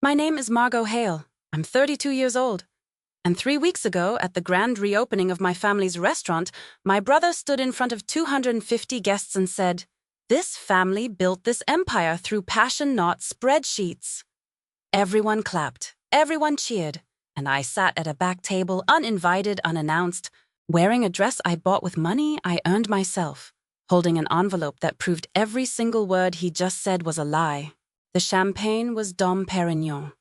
My name is Margot Hale. I'm 32 years old. And 3 weeks ago, at the grand reopening of my family's restaurant, my brother stood in front of 250 guests and said, "This family built this empire through passion, not spreadsheets." Everyone clapped, everyone cheered, and I sat at a back table, uninvited, unannounced, wearing a dress I bought with money I earned myself, holding an envelope that proved every single word he just said was a lie. The champagne was Dom Perignon.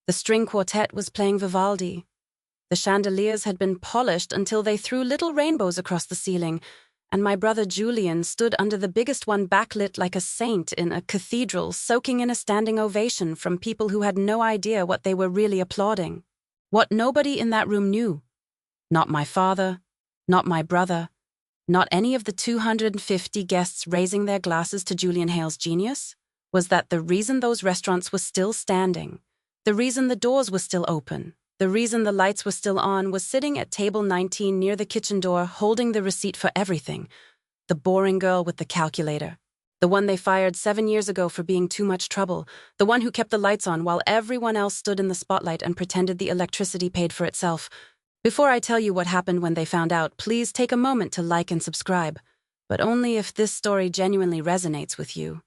The string quartet was playing Vivaldi. The chandeliers had been polished until they threw little rainbows across the ceiling, and my brother Julian stood under the biggest one, backlit like a saint in a cathedral, soaking in a standing ovation from people who had no idea what they were really applauding. What nobody in that room knew. Not my father, not my brother, not any of the 250 guests raising their glasses to Julian Hale's genius, was that the reason those restaurants were still standing, the reason the doors were still open, the reason the lights were still on, was sitting at table 19 near the kitchen door, holding the receipt for everything. The boring girl with the calculator. The one they fired 7 years ago for being too much trouble. The one who kept the lights on while everyone else stood in the spotlight and pretended the electricity paid for itself. Before I tell you what happened when they found out, please take a moment to like and subscribe, but only if this story genuinely resonates with you.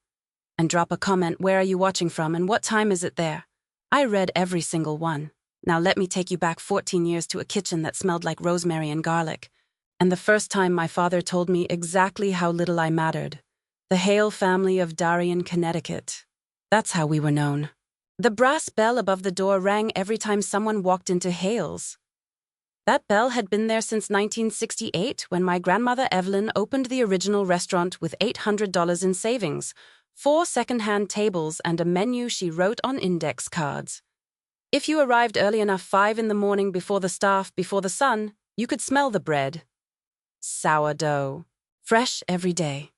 And drop a comment, where are you watching from and what time is it there? I read every single one. Now let me take you back 14 years to a kitchen that smelled like rosemary and garlic. And the first time my father told me exactly how little I mattered. The Hale family of Darien, Connecticut. That's how we were known. The brass bell above the door rang every time someone walked into Hale's. That bell had been there since 1968, when my grandmother Evelyn opened the original restaurant with $800 in savings, 4 second-hand tables, and a menu she wrote on index cards. If you arrived early enough, 5 in the morning, before the staff, before the sun, you could smell the bread. Sourdough. Fresh every day.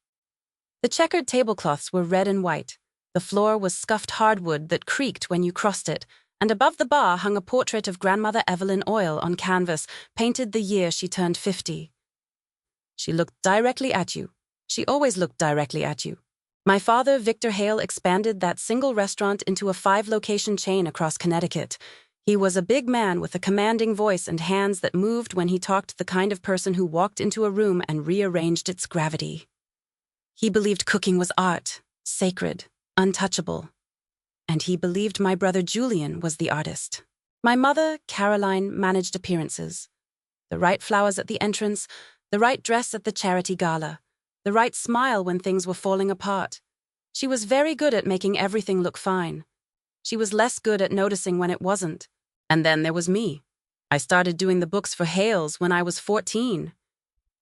The checkered tablecloths were red and white. The floor was scuffed hardwood that creaked when you crossed it, and above the bar hung a portrait of Grandmother Evelyn Oil on canvas, painted the year she turned 50. She looked directly at you. She always looked directly at you. My father, Victor Hale, expanded that single restaurant into a 5-location chain across Connecticut. He was a big man with a commanding voice and hands that moved when he talked, the kind of person who walked into a room and rearranged its gravity. He believed cooking was art, sacred, untouchable. And he believed my brother Julian was the artist. My mother, Caroline, managed appearances. The right flowers at the entrance, the right dress at the charity gala, the right smile when things were falling apart. She was very good at making everything look fine. She was less good at noticing when it wasn't. And then there was me. I started doing the books for Hale's when I was 14.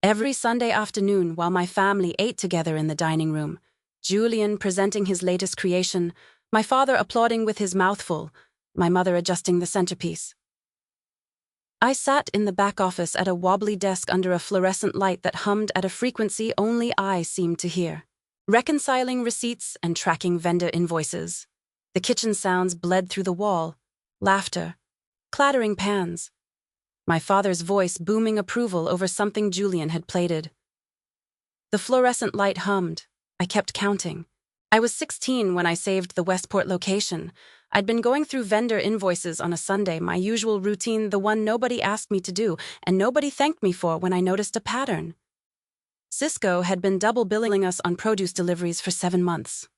Every Sunday afternoon, while my family ate together in the dining room, Julian presenting his latest creation, my father applauding with his mouth full, my mother adjusting the centerpiece. I sat in the back office at a wobbly desk under a fluorescent light that hummed at a frequency only I seemed to hear, reconciling receipts and tracking vendor invoices. The kitchen sounds bled through the wall, laughter, clattering pans. My father's voice booming approval over something Julian had plated. The fluorescent light hummed. I kept counting. I was 16 when I saved the Westport location. I'd been going through vendor invoices on a Sunday, my usual routine, the one nobody asked me to do, and nobody thanked me for, when I noticed a pattern. Cisco had been double billing us on produce deliveries for 7 months.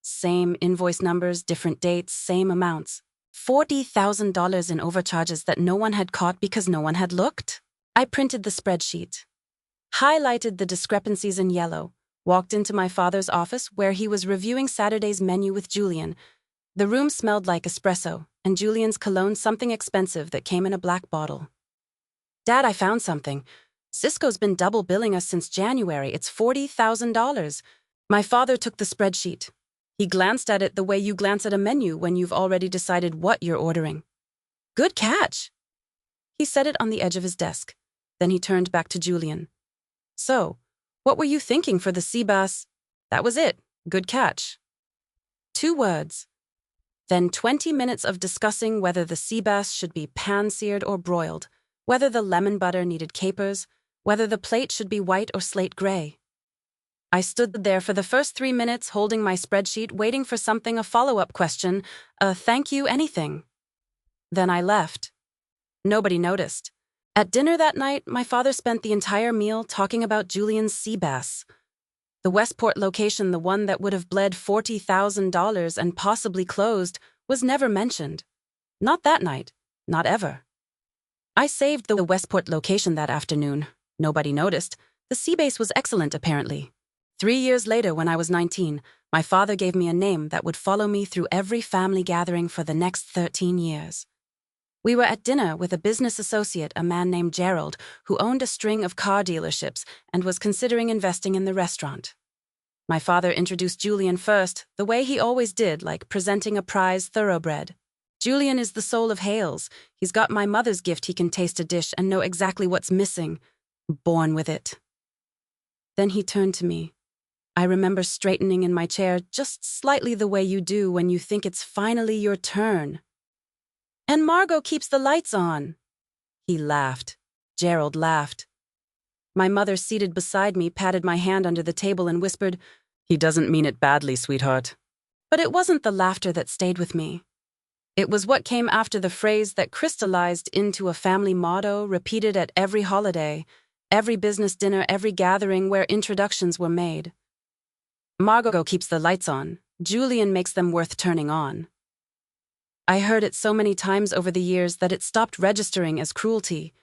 Same invoice numbers, different dates, same amounts. $40,000 in overcharges that no one had caught because no one had looked. I printed the spreadsheet, highlighted the discrepancies in yellow, walked into my father's office where he was reviewing Saturday's menu with Julian. The room smelled like espresso, and Julian's cologne something expensive that came in a black bottle. "Dad, I found something. Cisco's been double billing us since January. It's $40,000. My father took the spreadsheet. He glanced at it the way you glance at a menu when you've already decided what you're ordering. "Good catch." He set it on the edge of his desk. Then he turned back to Julian. "So, what were you thinking for the sea bass?" "That was it. Good catch." 2 words. Then 20 minutes of discussing whether the sea bass should be pan-seared or broiled, whether the lemon butter needed capers, whether the plate should be white or slate gray. I stood there for the first 3 minutes holding my spreadsheet, waiting for something, a follow-up question, a thank you, anything. Then I left. Nobody noticed. At dinner that night, my father spent the entire meal talking about Julian's sea bass. The Westport location, the one that would have bled $40,000 and possibly closed, was never mentioned. Not that night. Not ever. I saved the Westport location that afternoon. Nobody noticed. The sea base was excellent, apparently. 3 years later, when I was 19, my father gave me a name that would follow me through every family gathering for the next 13 years. We were at dinner with a business associate, a man named Gerald, who owned a string of car dealerships and was considering investing in the restaurant. My father introduced Julian first, the way he always did, like presenting a prize thoroughbred. Julian is the soul of Hales. He's got my mother's gift. He can taste a dish and know exactly what's missing. Born with it. Then he turned to me. I remember straightening in my chair just slightly the way you do when you think it's finally your turn. And Margot keeps the lights on. He laughed. Gerald laughed. My mother, seated beside me, patted my hand under the table and whispered, "He doesn't mean it badly, sweetheart." But it wasn't the laughter that stayed with me. It was what came after, the phrase that crystallized into a family motto repeated at every holiday, every business dinner, every gathering where introductions were made. Margot keeps the lights on. Julian makes them worth turning on. I heard it so many times over the years that it stopped registering as cruelty.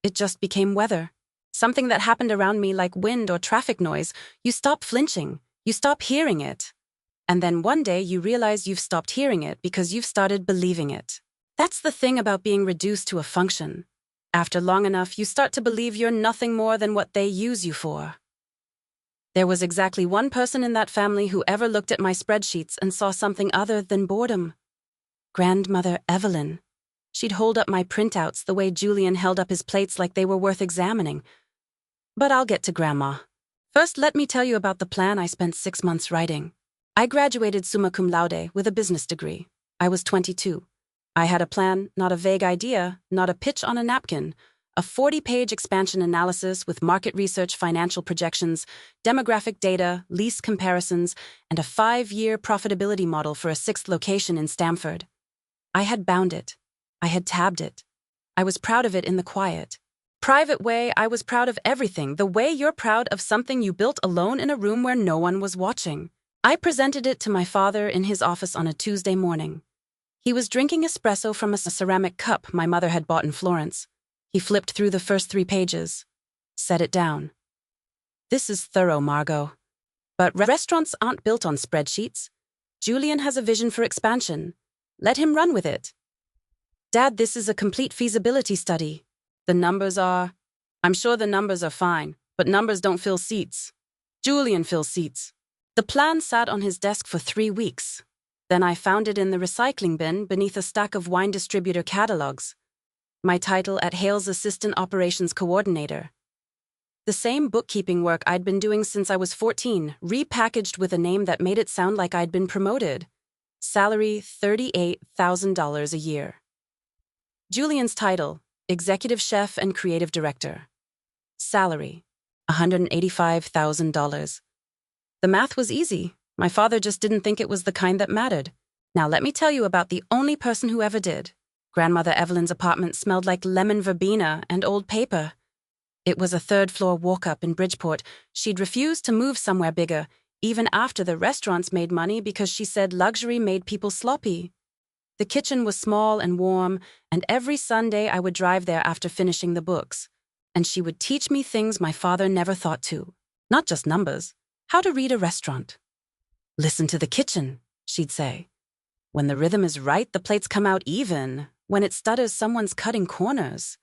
It just became weather. Something that happened around me, like wind or traffic noise. You stop flinching. You stop hearing it. And then one day you realize you've stopped hearing it because you've started believing it. That's the thing about being reduced to a function. After long enough, you start to believe you're nothing more than what they use you for. There was exactly one person in that family who ever looked at my spreadsheets and saw something other than boredom. Grandmother Evelyn. She'd hold up my printouts the way Julian held up his plates, like they were worth examining. But I'll get to Grandma. First, let me tell you about the plan I spent 6 months writing. I graduated summa cum laude with a business degree. I was 22. I had a plan, not a vague idea, not a pitch on a napkin. A 40-page expansion analysis with market research, financial projections, demographic data, lease comparisons, and a 5-year profitability model for a 6th location in Stamford. I had bound it. I had tabbed it. I was proud of it in the quiet, private way. I was proud of everything, the way you're proud of something you built alone in a room where no one was watching. I presented it to my father in his office on a Tuesday morning. He was drinking espresso from a ceramic cup my mother had bought in Florence. He flipped through the first 3 pages. Set it down. "This is thorough, Margot. But restaurants aren't built on spreadsheets. Julian has a vision for expansion. Let him run with it. Dad, this is a complete feasibility study. The numbers are... I'm sure the numbers are fine, but numbers don't fill seats. Julian fills seats." The plan sat on his desk for 3 weeks. Then I found it in the recycling bin beneath a stack of wine distributor catalogs. My title at Hale's Assistant Operations Coordinator. The same bookkeeping work I'd been doing since I was 14, repackaged with a name that made it sound like I'd been promoted. Salary $38,000 a year. Julian's title, Executive Chef and Creative Director. Salary, $185,000. The math was easy. My father just didn't think it was the kind that mattered. Now let me tell you about the only person who ever did. Grandmother Evelyn's apartment smelled like lemon verbena and old paper. It was a 3rd-floor walk-up in Bridgeport. She'd refused to move somewhere bigger, even after the restaurants made money, because she said luxury made people sloppy. The kitchen was small and warm, and every Sunday I would drive there after finishing the books. And she would teach me things my father never thought to. Not just numbers. How to read a restaurant. "Listen to the kitchen," she'd say. "When the rhythm is right, the plates come out even. When it stutters, someone's cutting corners."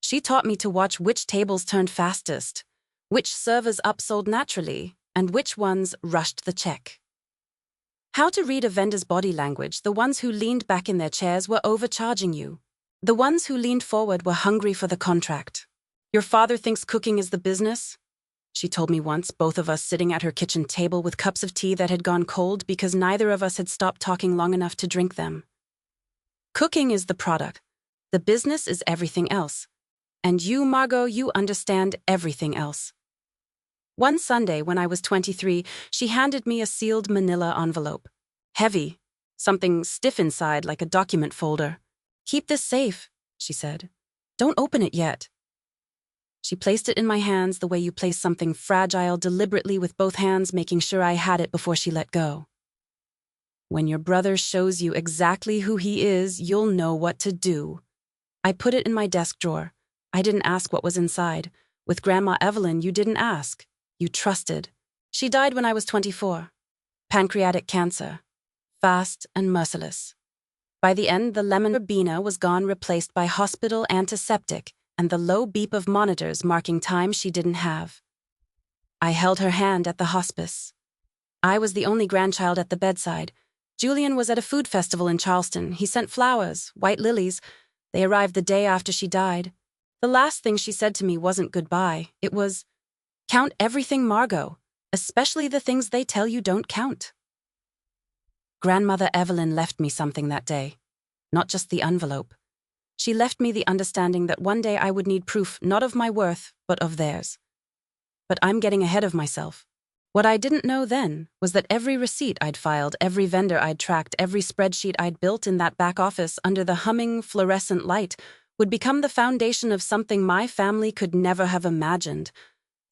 She taught me to watch which tables turned fastest, which servers upsold naturally, and which ones rushed the check. How to read a vendor's body language. The ones who leaned back in their chairs were overcharging you. The ones who leaned forward were hungry for the contract. "Your father thinks cooking is the business?" she told me once, both of us sitting at her kitchen table with cups of tea that had gone cold because neither of us had stopped talking long enough to drink them. "Cooking is the product. The business is everything else. And you, Margot, you understand everything else." One Sunday, when I was 23, she handed me a sealed manila envelope. Heavy, something stiff inside like a document folder. "Keep this safe," she said. "Don't open it yet." She placed it in my hands the way you place something fragile deliberately with both hands, making sure I had it before she let go. When your brother shows you exactly who he is, you'll know what to do. I put it in my desk drawer. I didn't ask what was inside. With Grandma Evelyn, you didn't ask. You trusted. She died when I was 24. Pancreatic cancer. Fast and merciless. By the end, the lemon verbena was gone, replaced by hospital antiseptic and the low beep of monitors marking time she didn't have. I held her hand at the hospice. I was the only grandchild at the bedside. Julian was at a food festival in Charleston. He sent flowers, white lilies. They arrived the day after she died. The last thing she said to me wasn't goodbye. It was, "Count everything, Margot, especially the things they tell you don't count." Grandmother Evelyn left me something that day. Not just the envelope. She left me the understanding that one day I would need proof not of my worth, but of theirs. But I'm getting ahead of myself. What I didn't know then was that every receipt I'd filed, every vendor I'd tracked, every spreadsheet I'd built in that back office under the humming fluorescent light would become the foundation of something my family could never have imagined.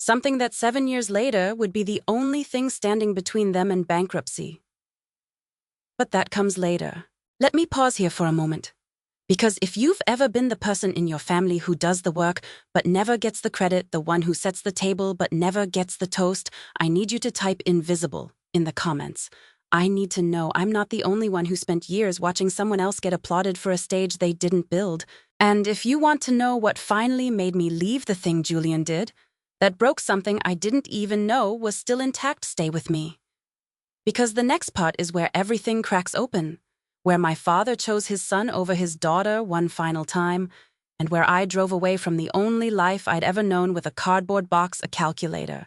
Something that 7 years later would be the only thing standing between them and bankruptcy. But that comes later. Let me pause here for a moment. Because if you've ever been the person in your family who does the work but never gets the credit, the one who sets the table but never gets the toast, I need you to type "invisible" in the comments. I need to know I'm not the only one who spent years watching someone else get applauded for a stage they didn't build. And if you want to know what finally made me leave the thing Julian did, that broke something I didn't even know was still intact, stay with me. Because the next part is where everything cracks open. Where my father chose his son over his daughter one final time, and where I drove away from the only life I'd ever known with a cardboard box, a calculator,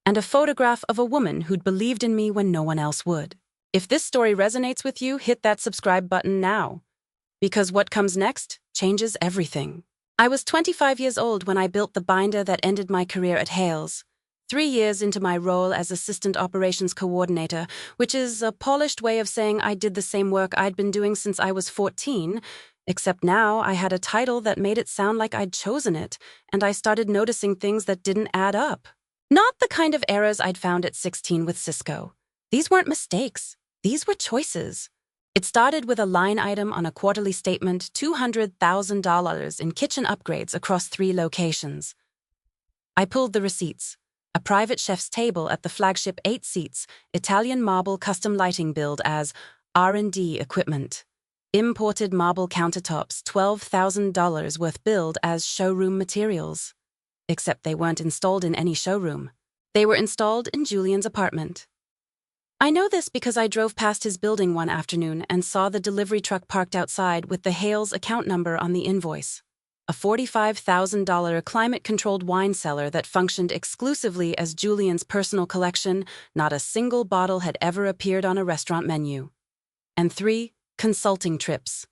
and a photograph of a woman who'd believed in me when no one else would. If this story resonates with you, hit that subscribe button now. Because what comes next changes everything. I was 25 years old when I built the binder that ended my career at Hale's. 3 years into my role as Assistant Operations Coordinator, which is a polished way of saying I did the same work I'd been doing since I was 14, except now I had a title that made it sound like I'd chosen it, and I started noticing things that didn't add up. Not the kind of errors I'd found at 16 with Cisco. These weren't mistakes. These were choices. It started with a line item on a quarterly statement, $200,000 in kitchen upgrades across 3 locations. I pulled the receipts. A private chef's table at the flagship 8 seats, Italian marble custom lighting billed as R&D equipment. Imported marble countertops, $12,000 worth billed as showroom materials. Except they weren't installed in any showroom. They were installed in Julian's apartment. I know this because I drove past his building one afternoon and saw the delivery truck parked outside with the Hale's account number on the invoice. A $45,000 climate-controlled wine cellar that functioned exclusively as Julian's personal collection. Not a single bottle had ever appeared on a restaurant menu. And 3 consulting trips.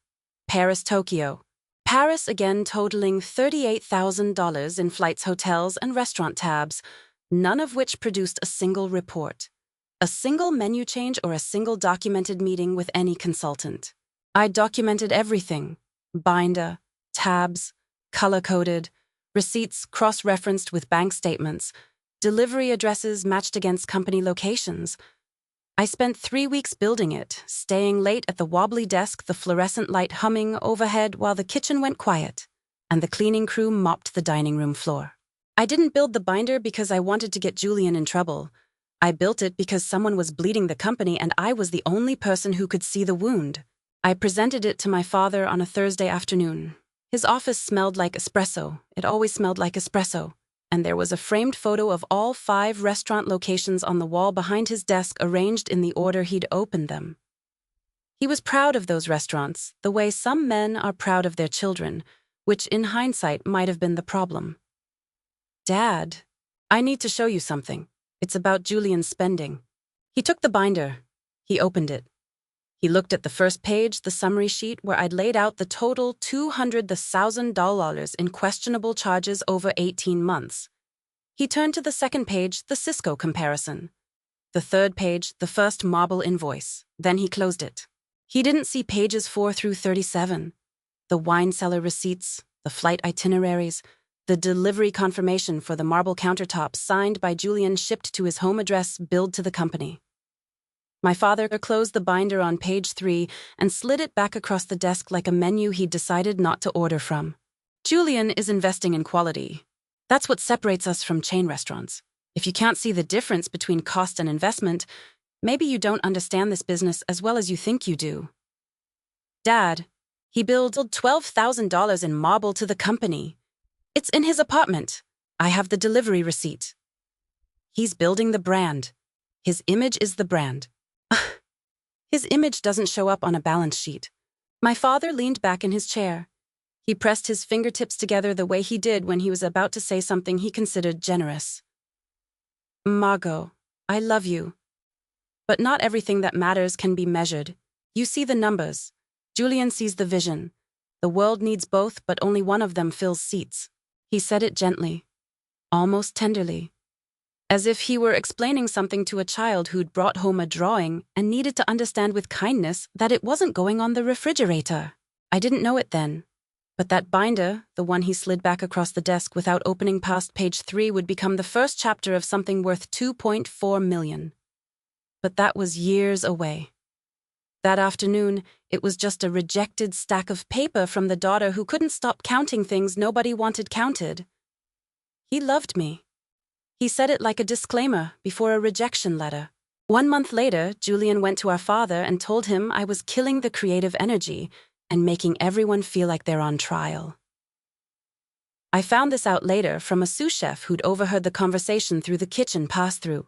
Paris, Tokyo. Paris again, totaling $38,000 in flights, hotels, and restaurant tabs, none of which produced a single report, a single menu change, or a single documented meeting with any consultant. I documented everything. Binder, tabs, color-coded, receipts cross-referenced with bank statements, delivery addresses matched against company locations. I spent 3 weeks building it, staying late at the wobbly desk, the fluorescent light humming overhead while the kitchen went quiet, and the cleaning crew mopped the dining room floor. I didn't build the binder because I wanted to get Julian in trouble. I built it because someone was bleeding the company and I was the only person who could see the wound. I presented it to my father on a Thursday afternoon. His office smelled like espresso. It always smelled like espresso. And there was a framed photo of all 5 restaurant locations on the wall behind his desk, arranged in the order he'd opened them. He was proud of those restaurants, the way some men are proud of their children, which in hindsight might have been the problem. "Dad, I need to show you something. It's about Julian's spending." He took the binder. He opened it. He looked at the first page, the summary sheet, where I'd laid out the total $200,000 in questionable charges over 18 months. He turned to the second page, the Cisco comparison. The third page, the first marble invoice. Then he closed it. He didn't see pages 4 through 37. The wine cellar receipts, the flight itineraries, the delivery confirmation for the marble countertops signed by Julian shipped to his home address billed to the company. My father closed the binder on page 3 and slid it back across the desk like a menu he'd decided not to order from. Julian is investing in quality. That's what separates us from chain restaurants. If you can't see the difference between cost and investment, maybe you don't understand this business as well as you think you do. Dad, he billed $12,000 in marble to the company. It's in his apartment. I have the delivery receipt. He's building the brand. His image is the brand. His image doesn't show up on a balance sheet. My father leaned back in his chair. He pressed his fingertips together the way he did when he was about to say something he considered generous. Margot, I love you. But not everything that matters can be measured. You see the numbers. Julian sees the vision. The world needs both, but only one of them fills seats. He said it gently, almost tenderly, as if he were explaining something to a child who'd brought home a drawing and needed to understand with kindness that it wasn't going on the refrigerator. I didn't know it then. But that binder, the one he slid back across the desk without opening past page 3, would become the first chapter of something worth $2.4 million. But that was years away. That afternoon, it was just a rejected stack of paper from the daughter who couldn't stop counting things nobody wanted counted. He loved me. He said it like a disclaimer before a rejection letter. 1 month later, Julian went to our father and told him I was killing the creative energy and making everyone feel like they're on trial. I found this out later from a sous chef who'd overheard the conversation through the kitchen pass-through.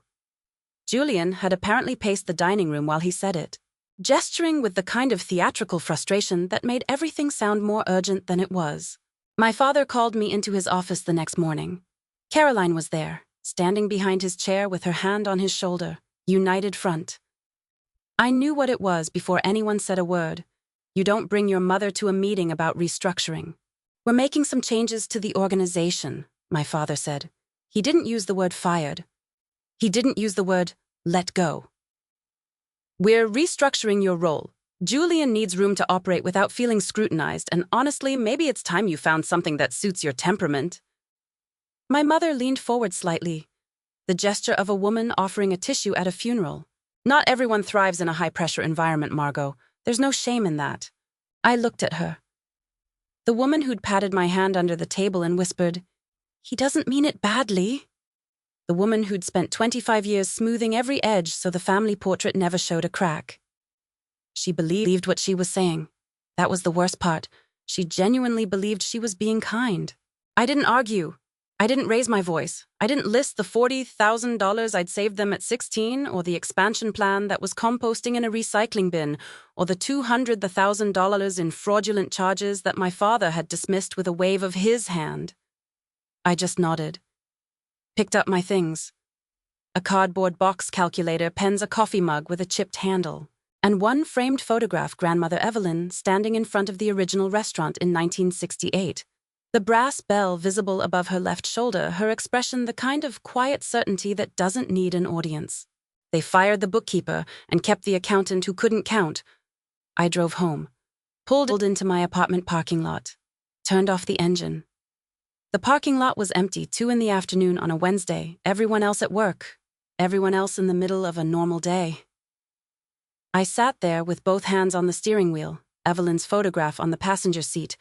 Julian had apparently paced the dining room while he said it, gesturing with the kind of theatrical frustration that made everything sound more urgent than it was. My father called me into his office the next morning. Caroline was there, standing behind his chair with her hand on his shoulder, united front. I knew what it was before anyone said a word. You don't bring your mother to a meeting about restructuring. We're making some changes to the organization, my father said. He didn't use the word fired. He didn't use the word let go. We're restructuring your role. Julian needs room to operate without feeling scrutinized, and honestly, maybe it's time you found something that suits your temperament. My mother leaned forward slightly, the gesture of a woman offering a tissue at a funeral. Not everyone thrives in a high-pressure environment, Margot. There's no shame in that. I looked at her. The woman who'd patted my hand under the table and whispered, "He doesn't mean it badly." The woman who'd spent 25 years smoothing every edge so the family portrait never showed a crack. She believed what she was saying. That was the worst part. She genuinely believed she was being kind. I didn't argue. I didn't raise my voice. I didn't list the $40,000 I'd saved them at 16, or the expansion plan that was composting in a recycling bin, or the $200,000 in fraudulent charges that my father had dismissed with a wave of his hand. I just nodded. Picked up my things. A cardboard box calculator, pens, a coffee mug with a chipped handle, and one framed photograph Grandmother Evelyn standing in front of the original restaurant in 1968. The brass bell visible above her left shoulder, her expression the kind of quiet certainty that doesn't need an audience. They fired the bookkeeper and kept the accountant who couldn't count. I drove home, pulled into my apartment parking lot, turned off the engine. The parking lot was empty, 2 in the afternoon on a Wednesday, everyone else at work, everyone else in the middle of a normal day. I sat there with both hands on the steering wheel, Evelyn's photograph on the passenger seat,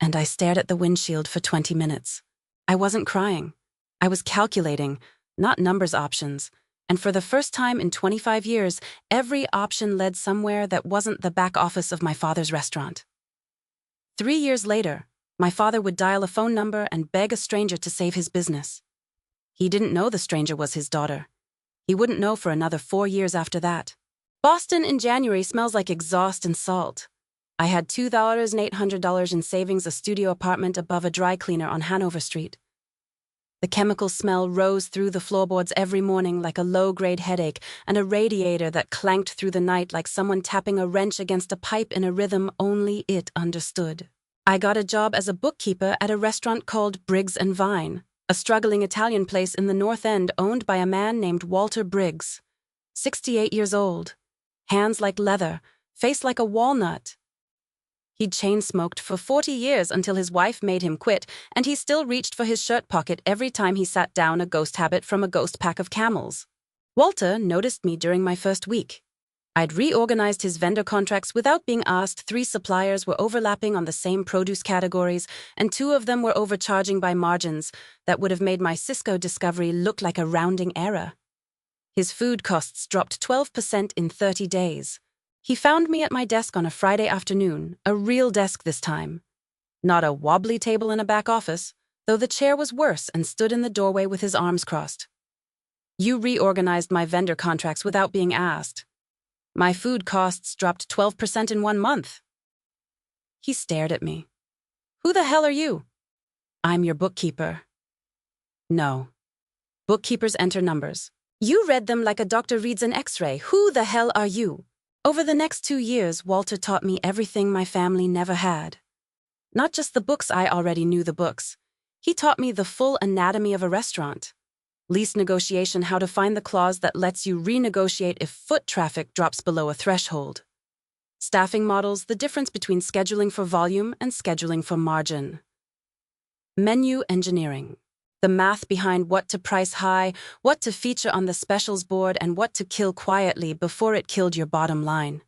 and I stared at the windshield for 20 minutes. I wasn't crying. I was calculating, not numbers options, and for the first time in 25 years, every option led somewhere that wasn't the back office of my father's restaurant. 3 years later, my father would dial a phone number and beg a stranger to save his business. He didn't know the stranger was his daughter. He wouldn't know for another 4 years after that. Boston in January smells like exhaust and salt. I had $2,800 in savings, a studio apartment above a dry cleaner on Hanover Street. The chemical smell rose through the floorboards every morning like a low-grade headache, and a radiator that clanked through the night like someone tapping a wrench against a pipe in a rhythm only it understood. I got a job as a bookkeeper at a restaurant called Briggs & Vine, a struggling Italian place in the North End owned by a man named Walter Briggs, 68 years old, hands like leather, face like a walnut. He'd chain-smoked for 40 years until his wife made him quit, and he still reached for his shirt pocket every time he sat down, a ghost habit from a ghost pack of camels. Walter noticed me during my first week. I'd reorganized his vendor contracts without being asked. 3 suppliers were overlapping on the same produce categories, and 2 of them were overcharging by margins that would have made my Cisco discovery look like a rounding error. His food costs dropped 12% in 30 days. He found me at my desk on a Friday afternoon, a real desk this time. Not a wobbly table in a back office, though the chair was worse and stood in the doorway with his arms crossed. "You reorganized my vendor contracts without being asked. My food costs dropped 12% in 1 month." He stared at me. "Who the hell are you?" "I'm your bookkeeper." "No. Bookkeepers enter numbers. You read them like a doctor reads an x-ray. Who the hell are you?" Over the next 2 years, Walter taught me everything my family never had. Not just the books, I already knew the books. He taught me the full anatomy of a restaurant. Lease negotiation, how to find the clause that lets you renegotiate if foot traffic drops below a threshold. Staffing models, the difference between scheduling for volume and scheduling for margin. Menu engineering, the math behind what to price high, what to feature on the specials board, and what to kill quietly before it killed your bottom line.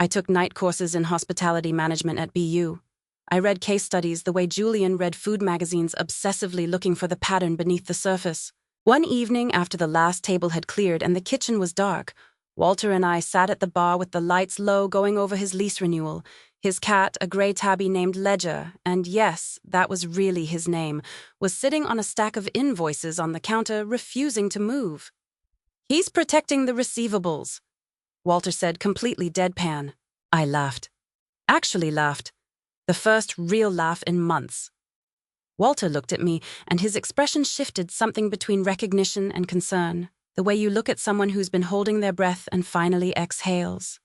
I took night courses in hospitality management at BU. I read case studies the way Julian read food magazines, obsessively looking for the pattern beneath the surface. One evening, after the last table had cleared and the kitchen was dark, Walter and I sat at the bar with the lights low, going over his lease renewal. His cat, a gray tabby named Ledger, and yes, that was really his name, was sitting on a stack of invoices on the counter, refusing to move. "He's protecting the receivables," Walter said, completely deadpan. I laughed. Actually laughed. The first real laugh in months. Walter looked at me, and his expression shifted, something between recognition and concern, the way you look at someone who's been holding their breath and finally exhales.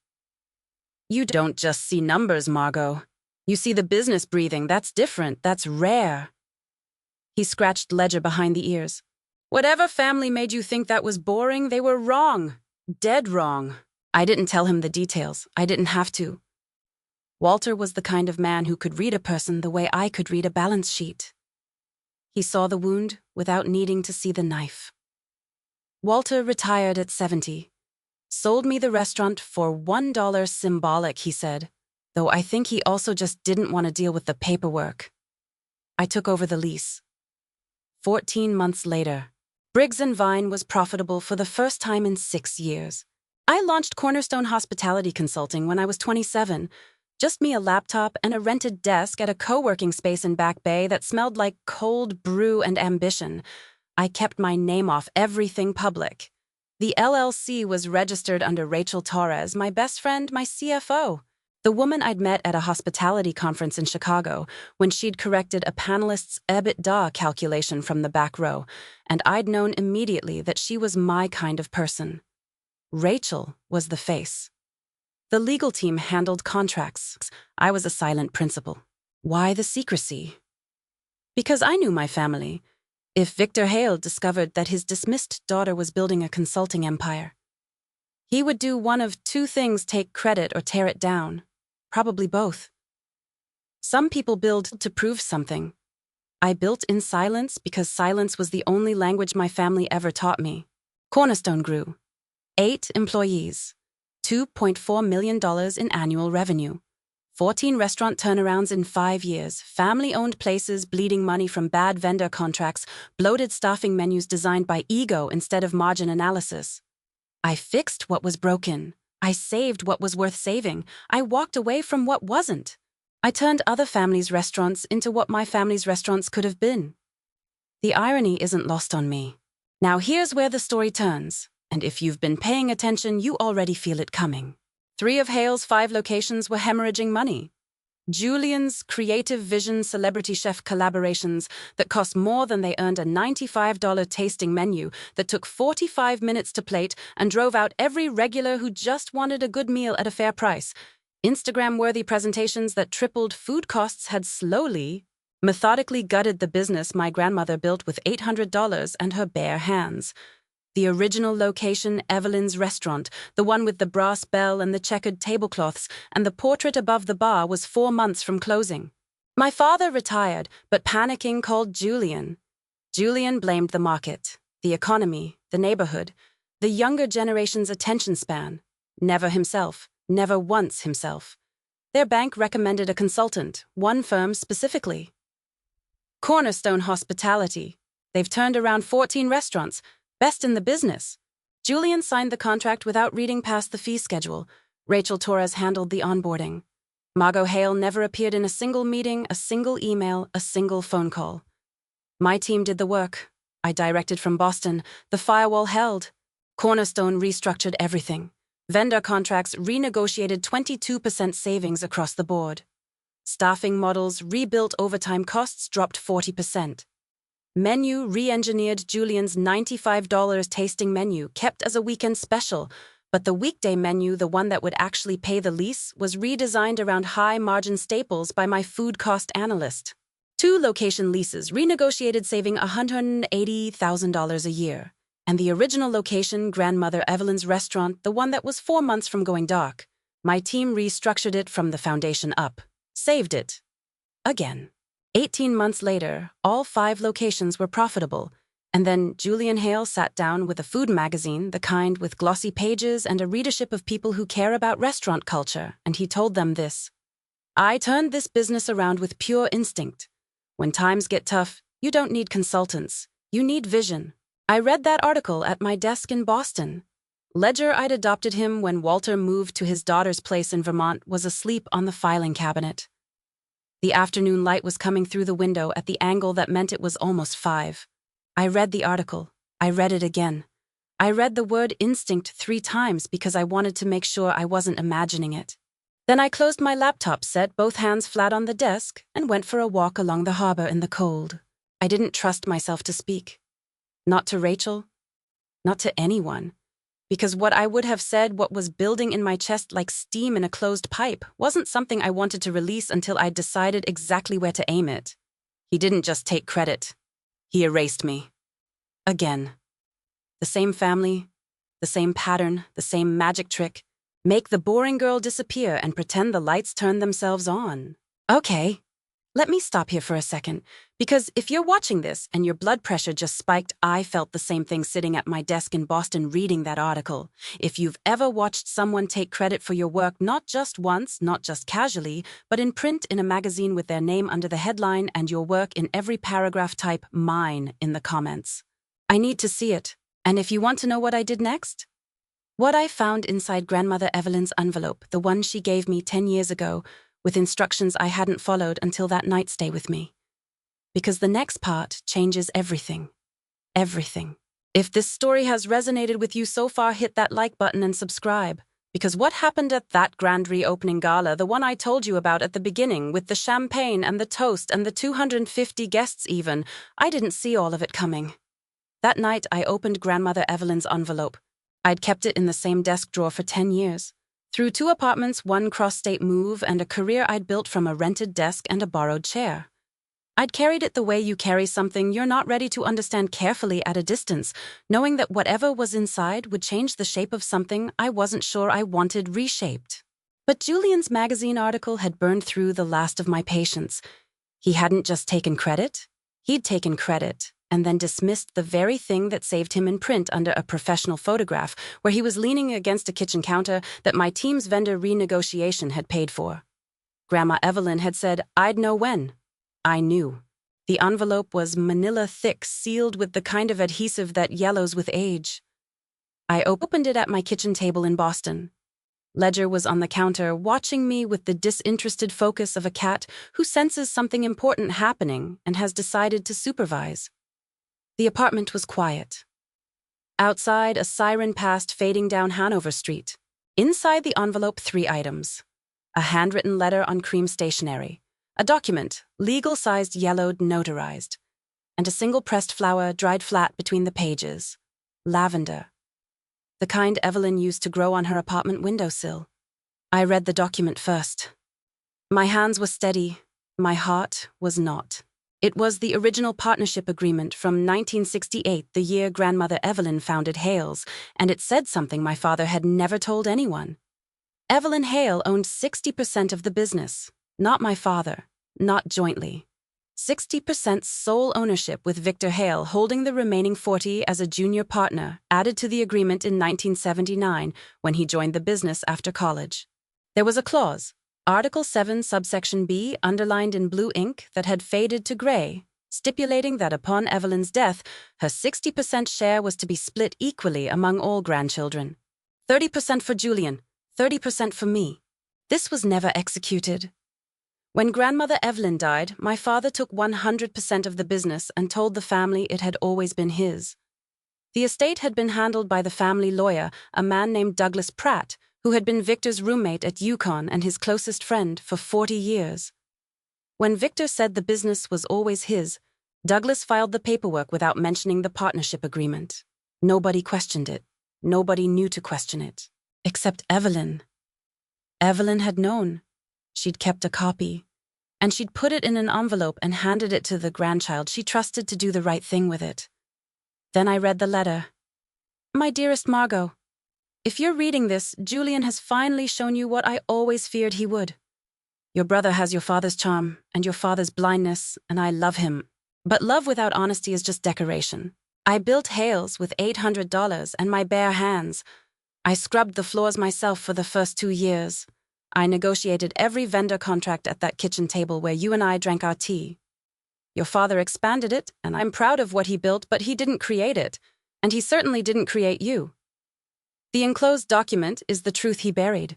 "You don't just see numbers, Margot. You see the business breathing. That's different. That's rare." He scratched Ledger behind the ears. "Whatever family made you think that was boring, they were wrong. Dead wrong." I didn't tell him the details. I didn't have to. Walter was the kind of man who could read a person the way I could read a balance sheet. He saw the wound without needing to see the knife. Walter retired at 70. "Sold me the restaurant for $1, symbolic," he said, though I think he also just didn't want to deal with the paperwork. I took over the lease. 14 months later, Briggs & Vine was profitable for the first time in 6 years. I launched Cornerstone Hospitality Consulting when I was 27, just me, a laptop, and a rented desk at a co-working space in Back Bay that smelled like cold brew and ambition. I kept my name off everything public. The LLC was registered under Rachel Torres, my best friend, my CFO, the woman I'd met at a hospitality conference in Chicago when she'd corrected a panelist's EBITDA calculation from the back row, and I'd known immediately that she was my kind of person. Rachel was the face. The legal team handled contracts. I was a silent principal. Why the secrecy? Because I knew my family. If Victor Hale discovered that his dismissed daughter was building a consulting empire, he would do one of 2 things: take credit or tear it down. Probably both. Some people build to prove something. I built in silence because silence was the only language my family ever taught me. Cornerstone grew. 8 employees. $2.4 million in annual revenue. 14 restaurant turnarounds in 5 years, family-owned places bleeding money from bad vendor contracts, bloated staffing menus designed by ego instead of margin analysis. I fixed what was broken. I saved what was worth saving. I walked away from what wasn't. I turned other families' restaurants into what my family's restaurants could have been. The irony isn't lost on me. Now here's where the story turns, and if you've been paying attention, you already feel it coming. 3 of Hale's 5 locations were hemorrhaging money. Julian's creative vision celebrity chef collaborations that cost more than they earned, a $95 tasting menu that took 45 minutes to plate and drove out every regular who just wanted a good meal at a fair price. Instagram-worthy presentations that tripled food costs had slowly methodically gutted the business my grandmother built with $800 and her bare hands. The original location, Evelyn's restaurant, the one with the brass bell and the checkered tablecloths, and the portrait above the bar, was 4 months from closing. My father retired, but panicking called Julian. Julian blamed the market, the economy, the neighborhood, the younger generation's attention span. Never himself, never once himself. Their bank recommended a consultant, one firm specifically. Cornerstone Hospitality. They've turned around 14 restaurants, best in the business. Julian signed the contract without reading past the fee schedule. Rachel Torres handled the onboarding. Margot Hale never appeared in a single meeting, a single email, a single phone call. My team did the work. I directed from Boston. The firewall held. Cornerstone restructured everything. Vendor contracts renegotiated 22% savings across the board. Staffing models rebuilt, overtime costs dropped 40%. Menu re-engineered. Julian's $95 tasting menu kept as a weekend special, but the weekday menu, the one that would actually pay the lease, was redesigned around high-margin staples by my food cost analyst. 2 location leases renegotiated, saving $180,000 a year. And the original location, Grandmother Evelyn's restaurant, the one that was 4 months from going dark, my team restructured it from the foundation up. Saved it. Again. 18 months later, all 5 locations were profitable, and then Julian Hale sat down with a food magazine, the kind with glossy pages and a readership of people who care about restaurant culture, and he told them this: I turned this business around with pure instinct. When times get tough, you don't need consultants, you need vision. I read that article at my desk in Boston. Ledger I'd adopted him when Walter moved to his daughter's place in Vermont was asleep on the filing cabinet. The afternoon light was coming through the window at the angle that meant it was almost 5. I read the article. I read it again. I read the word instinct 3 times because I wanted to make sure I wasn't imagining it. Then I closed my laptop, set both hands flat on the desk, and went for a walk along the harbor in the cold. I didn't trust myself to speak. Not to Rachel. Not to anyone. Because what I would have said, what was building in my chest like steam in a closed pipe, wasn't something I wanted to release until I'd decided exactly where to aim it. He didn't just take credit. He erased me. Again. The same family, the same pattern, the same magic trick. Make the boring girl disappear and pretend the lights turn themselves on. Okay. Let me stop here for a second, because if you're watching this and your blood pressure just spiked, I felt the same thing sitting at my desk in Boston reading that article. If you've ever watched someone take credit for your work, not just once, not just casually, but in print in a magazine with their name under the headline and your work in every paragraph, type "mine" in the comments. I need to see it. And if you want to know what I did next? What I found inside Grandmother Evelyn's envelope, the one she gave me 10 years ago, with instructions I hadn't followed until that night stay with me. Because the next part changes everything. Everything. If this story has resonated with you so far, hit that like button and subscribe. Because what happened at that grand reopening gala, the one I told you about at the beginning, with the champagne and the toast and the 250 guests even, I didn't see all of it coming. That night, I opened Grandmother Evelyn's envelope. I'd kept it in the same desk drawer for 10 years. Through 2 apartments, 1 cross-state move, and a career I'd built from a rented desk and a borrowed chair. I'd carried it the way you carry something you're not ready to understand, carefully at a distance, knowing that whatever was inside would change the shape of something I wasn't sure I wanted reshaped. But Julian's magazine article had burned through the last of my patience. He hadn't just taken credit. He'd taken credit and then dismissed the very thing that saved him in print under a professional photograph where he was leaning against a kitchen counter that my team's vendor renegotiation had paid for. Grandma Evelyn had said I'd know when. I knew. The envelope was manila thick, sealed with the kind of adhesive that yellows with age. I opened it at my kitchen table in Boston. Ledger was on the counter, watching me with the disinterested focus of a cat who senses something important happening and has decided to supervise. The apartment was quiet. Outside, a siren passed, fading down Hanover Street. Inside the envelope, 3 items. A handwritten letter on cream stationery. A document, legal-sized, yellowed, notarized. And a single pressed flower, dried flat between the pages. Lavender. The kind Evelyn used to grow on her apartment windowsill. I read the document first. My hands were steady. My heart was not. It was the original partnership agreement from 1968, the year grandmother Evelyn founded Hale's, and it said something my father had never told anyone. Evelyn Hale owned 60% of the business, not my father, not jointly. 60% sole ownership, with Victor Hale holding the remaining 40 as a junior partner, added to the agreement in 1979 when he joined the business after college. There was a clause, Article 7, subsection B, underlined in blue ink that had faded to gray, stipulating that upon Evelyn's death, her 60% share was to be split equally among all grandchildren. 30% for Julian, 30% for me. This was never executed. When grandmother Evelyn died, my father took 100% of the business and told the family it had always been his. The estate had been handled by the family lawyer, a man named Douglas Pratt, who had been Victor's roommate at UConn and his closest friend for 40 years. When Victor said the business was always his, Douglas filed the paperwork without mentioning the partnership agreement. Nobody questioned it. Nobody knew to question it. Except Evelyn. Evelyn had known. She'd kept a copy. And she'd put it in an envelope and handed it to the grandchild she trusted to do the right thing with it. Then I read the letter. My dearest Margot, if you're reading this, Julian has finally shown you what I always feared he would. Your brother has your father's charm and your father's blindness, and I love him. But love without honesty is just decoration. I built Hale's with $800 and my bare hands. I scrubbed the floors myself for the first 2 years. I negotiated every vendor contract at that kitchen table where you and I drank our tea. Your father expanded it, and I'm proud of what he built, but he didn't create it, and he certainly didn't create you. The enclosed document is the truth he buried.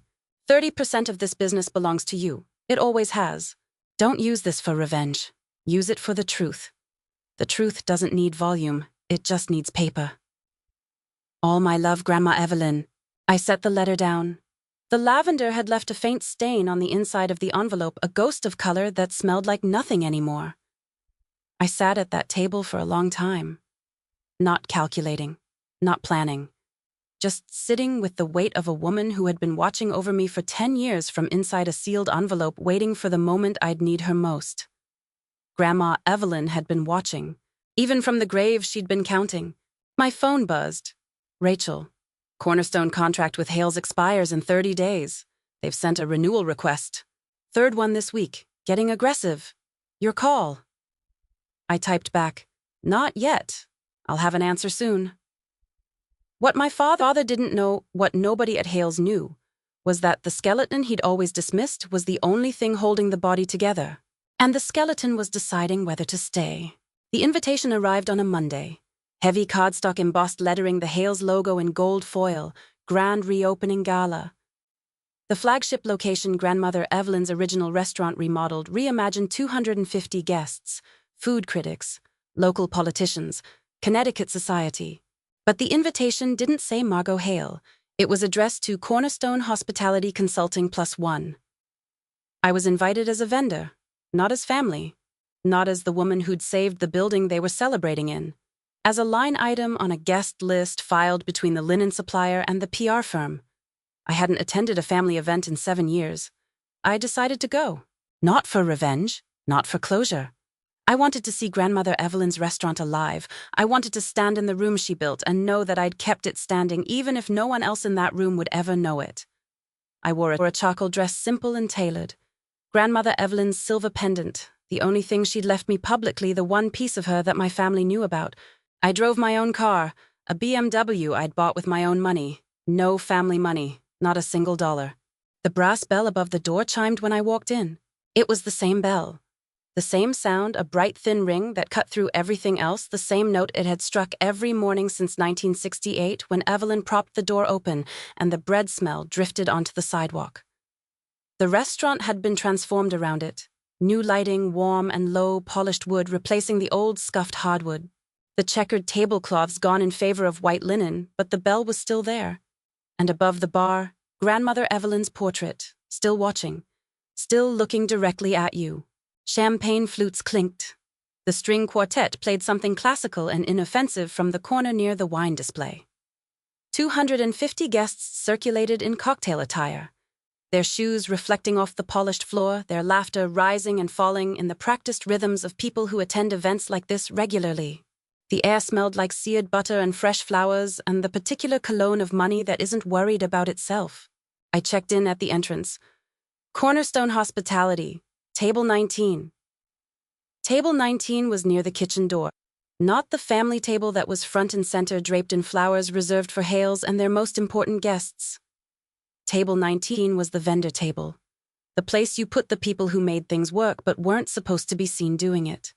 30% of this business belongs to you. It always has. Don't use this for revenge. Use it for the truth. The truth doesn't need volume, it just needs paper. All my love, Grandma Evelyn. I set the letter down. The lavender had left a faint stain on the inside of the envelope, a ghost of color that smelled like nothing anymore. I sat at that table for a long time. Not calculating, not planning. Just sitting with the weight of a woman who had been watching over me for 10 years from inside a sealed envelope, waiting for the moment I'd need her most. Grandma Evelyn had been watching. Even from the grave, she'd been counting. My phone buzzed. Rachel. Cornerstone contract with Hale's expires in 30 days. They've sent a renewal request. Third one this week. Getting aggressive. Your call. I typed back, not yet. I'll have an answer soon. What my father didn't know, what nobody at Hale's knew, was that the skeleton he'd always dismissed was the only thing holding the body together. And the skeleton was deciding whether to stay. The invitation arrived on a Monday. Heavy cardstock embossed lettering, the Hale's logo in gold foil, grand reopening gala. The flagship location, grandmother Evelyn's original restaurant, remodeled, reimagined, 250 guests, food critics, local politicians, Connecticut society. But the invitation didn't say Margot Hale. It was addressed to Cornerstone Hospitality Consulting +1. I was invited as a vendor, not as family, not as the woman who'd saved the building they were celebrating in, as a line item on a guest list filed between the linen supplier and the PR firm. I hadn't attended a family event in 7 years. I decided to go. Not for revenge, not for closure. I wanted to see grandmother Evelyn's restaurant alive. I wanted to stand in the room she built and know that I'd kept it standing, even if no one else in that room would ever know it. I wore a charcoal dress, simple and tailored. Grandmother Evelyn's silver pendant, the only thing she'd left me publicly, the one piece of her that my family knew about. I drove my own car, a BMW I'd bought with my own money. No family money, not a single dollar. The brass bell above the door chimed when I walked in. It was the same bell. The same sound, a bright thin ring that cut through everything else, the same note it had struck every morning since 1968 when Evelyn propped the door open and the bread smell drifted onto the sidewalk. The restaurant had been transformed around it. New lighting, warm and low, polished wood replacing the old scuffed hardwood. The checkered tablecloths gone in favor of white linen, but the bell was still there. And above the bar, grandmother Evelyn's portrait, still watching, still looking directly at you. Champagne flutes clinked. The string quartet played something classical and inoffensive from the corner near the wine display. 250 guests circulated in cocktail attire. their shoes reflecting off the polished floor, their laughter rising and falling in the practiced rhythms of people who attend events like this regularly. The air smelled like seared butter and fresh flowers and the particular cologne of money that isn't worried about itself. I checked in at the entrance. Cornerstone Hospitality, Table 19. Table 19 was near the kitchen door. Not the family table that was front and center draped in flowers reserved for Hales and their most important guests. Table 19 was the vendor table. The place you put the people who made things work but weren't supposed to be seen doing it.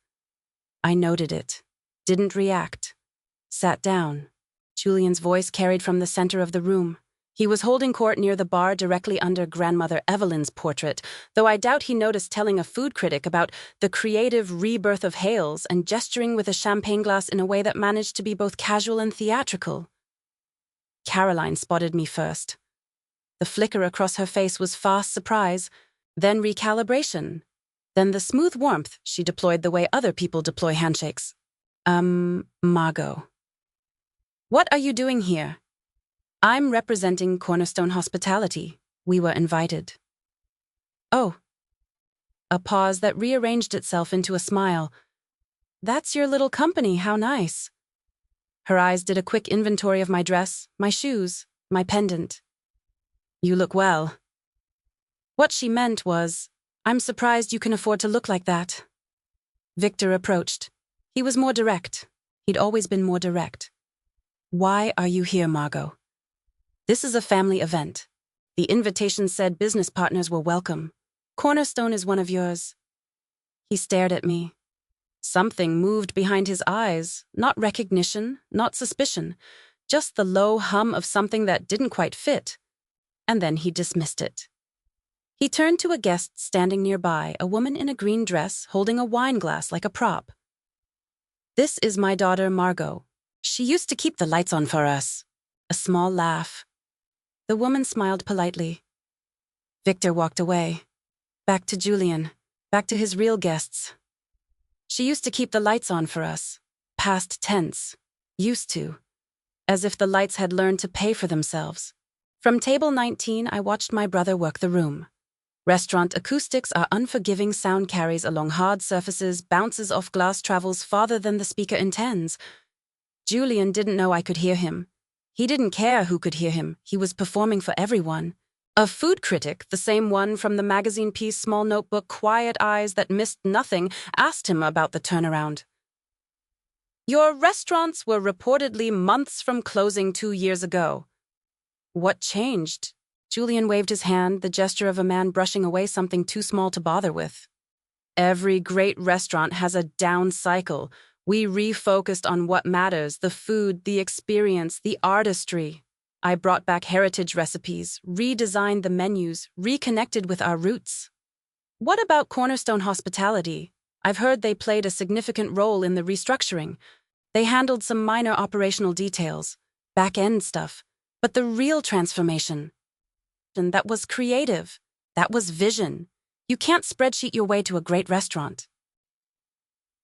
I noted it. Didn't react. Sat down. Julian's voice carried from the center of the room. He was holding court near the bar directly under Grandmother Evelyn's portrait, though I doubt he noticed telling a food critic about the creative rebirth of Hales and gesturing with a champagne glass in a way that managed to be both casual and theatrical. Caroline spotted me first. The flicker across her face was fast surprise, then recalibration, then the smooth warmth she deployed the way other people deploy handshakes. Margot. What are you doing here? I'm representing Cornerstone Hospitality. We were invited. Oh. A pause that rearranged itself into a smile. That's your little company, how nice. Her eyes did a quick inventory of my dress, my shoes, my pendant. You look well. What she meant was, I'm surprised you can afford to look like that. Victor approached. He was more direct. He'd always been more direct. Why are you here, Margot? This is a family event. The invitation said business partners were welcome. Cornerstone is one of yours. He stared at me. Something moved behind his eyes, not recognition, not suspicion, just the low hum of something that didn't quite fit. And then he dismissed it. He turned to a guest standing nearby, a woman in a green dress holding a wine glass like a prop. This is my daughter, Margot. She used to keep the lights on for us. A small laugh. The woman smiled politely. Victor walked away. Back to Julian. Back to his real guests. She used to keep the lights on for us. Past tense. Used to. As if the lights had learned to pay for themselves. From table 19, I watched my brother work the room. Restaurant acoustics are unforgiving sound carries along hard surfaces, bounces off glass travels farther than the speaker intends. Julian didn't know I could hear him. He didn't care who could hear him. He was performing for everyone. A food critic, the same one from the magazine piece Small Notebook, Quiet Eyes That Missed Nothing, asked him about the turnaround. Your restaurants were reportedly months from closing 2 years ago. What changed? Julian waved his hand, the gesture of a man brushing away something too small to bother with. Every great restaurant has a down cycle. We refocused on what matters, the food, the experience, the artistry. I brought back heritage recipes, redesigned the menus, reconnected with our roots. What about Cornerstone Hospitality? I've heard they played a significant role in the restructuring. They handled some minor operational details, back-end stuff. But the real transformation, that was creative, that was vision. You can't spreadsheet your way to a great restaurant.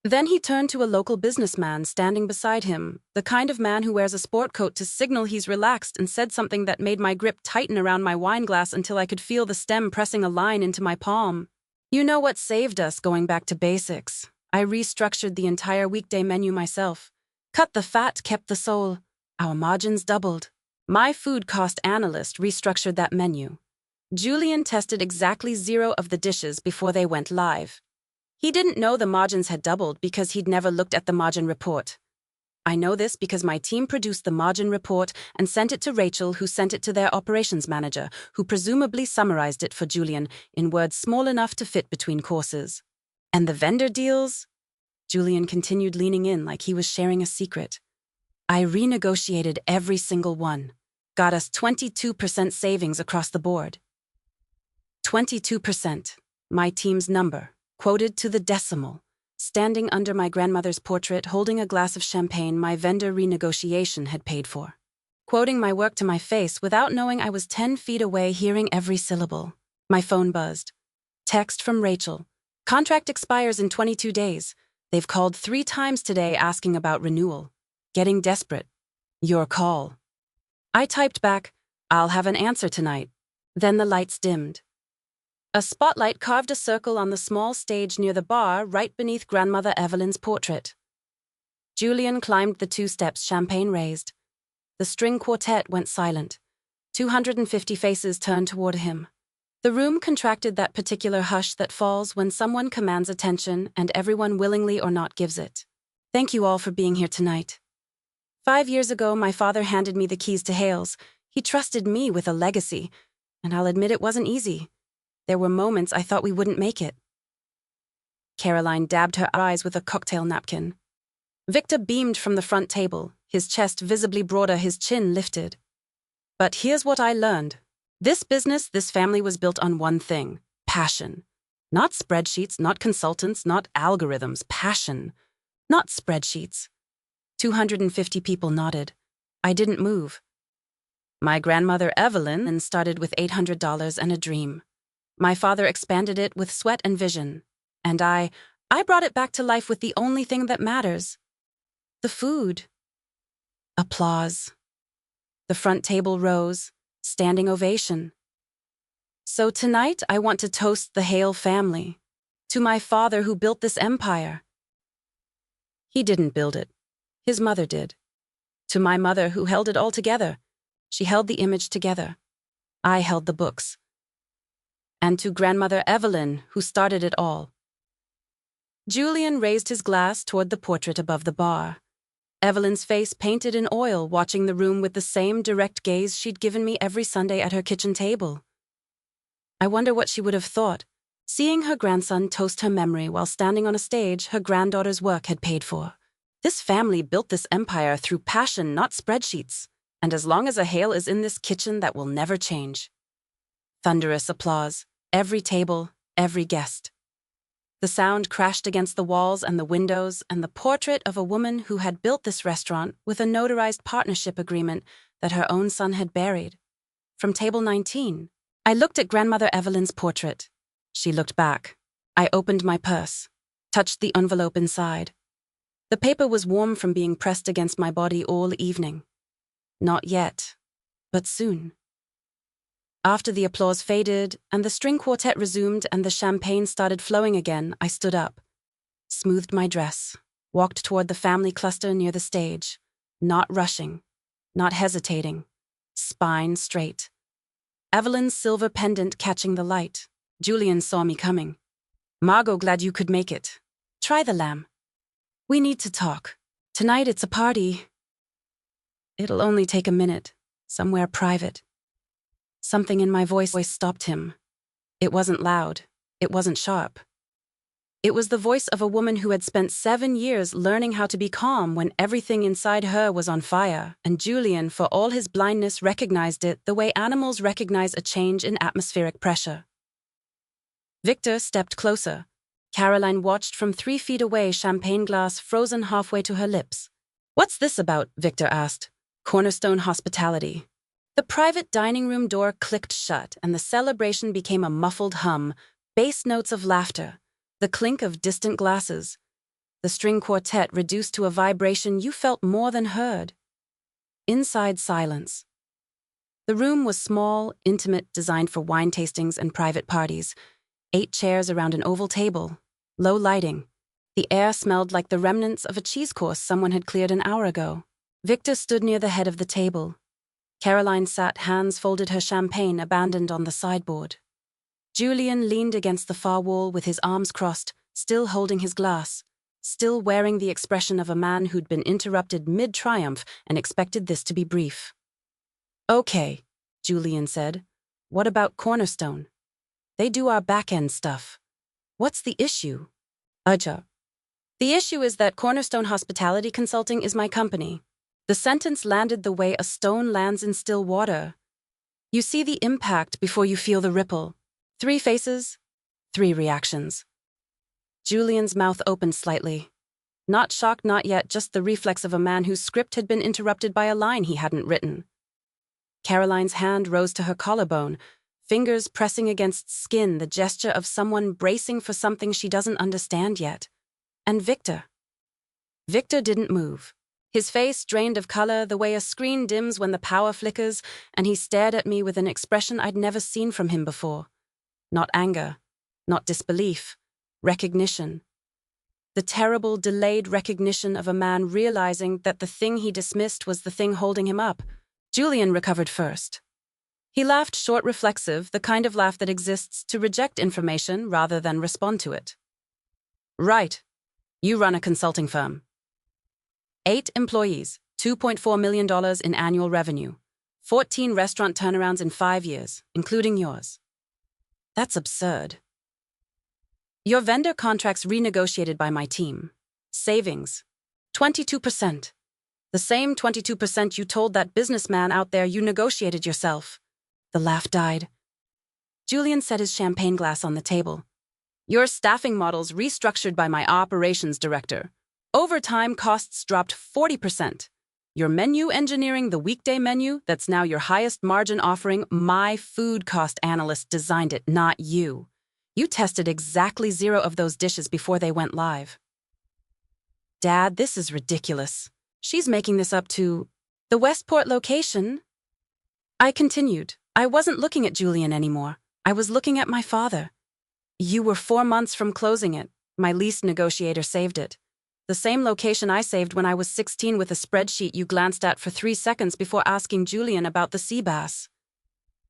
Then he turned to a local businessman standing beside him, the kind of man who wears a sport coat to signal he's relaxed, and said something that made my grip tighten around my wine glass until I could feel the stem pressing a line into my palm. You know what saved us going back to basics? I restructured the entire weekday menu myself. Cut the fat, kept the soul. Our margins doubled. My food cost analyst restructured that menu. Julian tested exactly 0 of the dishes before they went live. He didn't know the margins had doubled because he'd never looked at the margin report. I know this because my team produced the margin report and sent it to Rachel, who sent it to their operations manager, who presumably summarized it for Julian in words small enough to fit between courses. And the vendor deals? Julian continued, leaning in like he was sharing a secret. I renegotiated every single one. Got us 22% savings across the board. 22%, my team's number, quoted to the decimal. Standing under my grandmother's portrait, holding a glass of champagne my vendor renegotiation had paid for. Quoting my work to my face without knowing I was 10 feet away, hearing every syllable. My phone buzzed. Text from Rachel. Contract expires in 22 days. They've called 3 times today asking about renewal. Getting desperate. Your call. I typed back, I'll have an answer tonight. Then the lights dimmed. A spotlight carved a circle on the small stage near the bar right beneath Grandmother Evelyn's portrait. Julian climbed the 2 steps, champagne raised. The string quartet went silent. 250 faces turned toward him. The room contracted, that particular hush that falls when someone commands attention and everyone willingly or not gives it. Thank you all for being here tonight. 5 years ago, my father handed me the keys to Hale's. He trusted me with a legacy, and I'll admit it wasn't easy. There were moments I thought we wouldn't make it. Caroline dabbed her eyes with a cocktail napkin. Victor beamed from the front table, his chest visibly broader, his chin lifted. But here's what I learned. This business, this family was built on one thing: passion. Not spreadsheets, not consultants, not algorithms, passion. Not spreadsheets. 250 people nodded. I didn't move. My grandmother Evelyn started with $800 and a dream. My father expanded it with sweat and vision. And I brought it back to life with the only thing that matters: the food. Applause. The front table rose, standing ovation. So tonight I want to toast the Hale family, to my father who built this empire. He didn't build it. His mother did. To my mother who held it all together. She held the image together. I held the books. And to Grandmother Evelyn, who started it all. Julian raised his glass toward the portrait above the bar. Evelyn's face painted in oil, watching the room with the same direct gaze she'd given me every Sunday at her kitchen table. I wonder what she would have thought, seeing her grandson toast her memory while standing on a stage her granddaughter's work had paid for. This family built this empire through passion, not spreadsheets. And as long as a Hale is in this kitchen, that will never change. Thunderous applause. Every table, every guest. The sound crashed against the walls and the windows, and the portrait of a woman who had built this restaurant with a notarized partnership agreement that her own son had buried. From table 19, I looked at Grandmother Evelyn's portrait. She looked back. I opened my purse, touched the envelope inside. The paper was warm from being pressed against my body all evening. Not yet, but soon. After the applause faded and the string quartet resumed and the champagne started flowing again, I stood up, smoothed my dress, walked toward the family cluster near the stage, not rushing, not hesitating, spine straight. Evelyn's silver pendant catching the light. Julian saw me coming. Margot, glad you could make it. Try the lamb. We need to talk. Tonight it's a party. It'll only take a minute, somewhere private. Something in my voice stopped him. It wasn't loud. It wasn't sharp. It was the voice of a woman who had spent 7 years learning how to be calm when everything inside her was on fire, and Julian, for all his blindness, recognized it the way animals recognize a change in atmospheric pressure. Victor stepped closer. Caroline watched from 3 feet away, champagne glass frozen halfway to her lips. What's this about? Victor asked. Cornerstone hospitality. The private dining room door clicked shut, and the celebration became a muffled hum, bass notes of laughter, the clink of distant glasses. The string quartet reduced to a vibration you felt more than heard. Inside, silence. The room was small, intimate, designed for wine tastings and private parties. 8 chairs around an oval table. Low lighting. The air smelled like the remnants of a cheese course someone had cleared an hour ago. Victor stood near the head of the table. Caroline sat, hands folded, her champagne abandoned on the sideboard. Julian leaned against the far wall with his arms crossed, still holding his glass, still wearing the expression of a man who'd been interrupted mid-triumph and expected this to be brief. Okay, Julian said. What about Cornerstone? They do our back-end stuff. What's the issue? Aja. The issue is that Cornerstone Hospitality Consulting is my company. The sentence landed the way a stone lands in still water. You see the impact before you feel the ripple. 3 faces, 3 reactions. Julian's mouth opened slightly. Not shocked, not yet, just the reflex of a man whose script had been interrupted by a line he hadn't written. Caroline's hand rose to her collarbone, fingers pressing against skin, the gesture of someone bracing for something she doesn't understand yet. And Victor. Victor didn't move. His face drained of color the way a screen dims when the power flickers, and he stared at me with an expression I'd never seen from him before. Not anger, not disbelief, recognition. The terrible, delayed recognition of a man realizing that the thing he dismissed was the thing holding him up. Julian recovered first. He laughed short, reflexive, the kind of laugh that exists to reject information rather than respond to it. Right. You run a consulting firm. 8 employees, $2.4 million in annual revenue, 14 restaurant turnarounds in 5 years, including yours. That's absurd. Your vendor contracts renegotiated by my team. Savings, 22%. The same 22% you told that businessman out there you negotiated yourself. The laugh died. Julian set his champagne glass on the table. Your staffing models restructured by my operations director. Overtime costs dropped 40%. Your menu engineering, the weekday menu, that's now your highest margin offering, my food cost analyst designed it, not you. You tested exactly 0 of those dishes before they went live. Dad, this is ridiculous. She's making this up to the Westport location. I continued. I wasn't looking at Julian anymore. I was looking at my father. You were 4 months from closing it. My lease negotiator saved it. The same location I saved when I was 16 with a spreadsheet you glanced at for 3 seconds before asking Julian about the sea bass.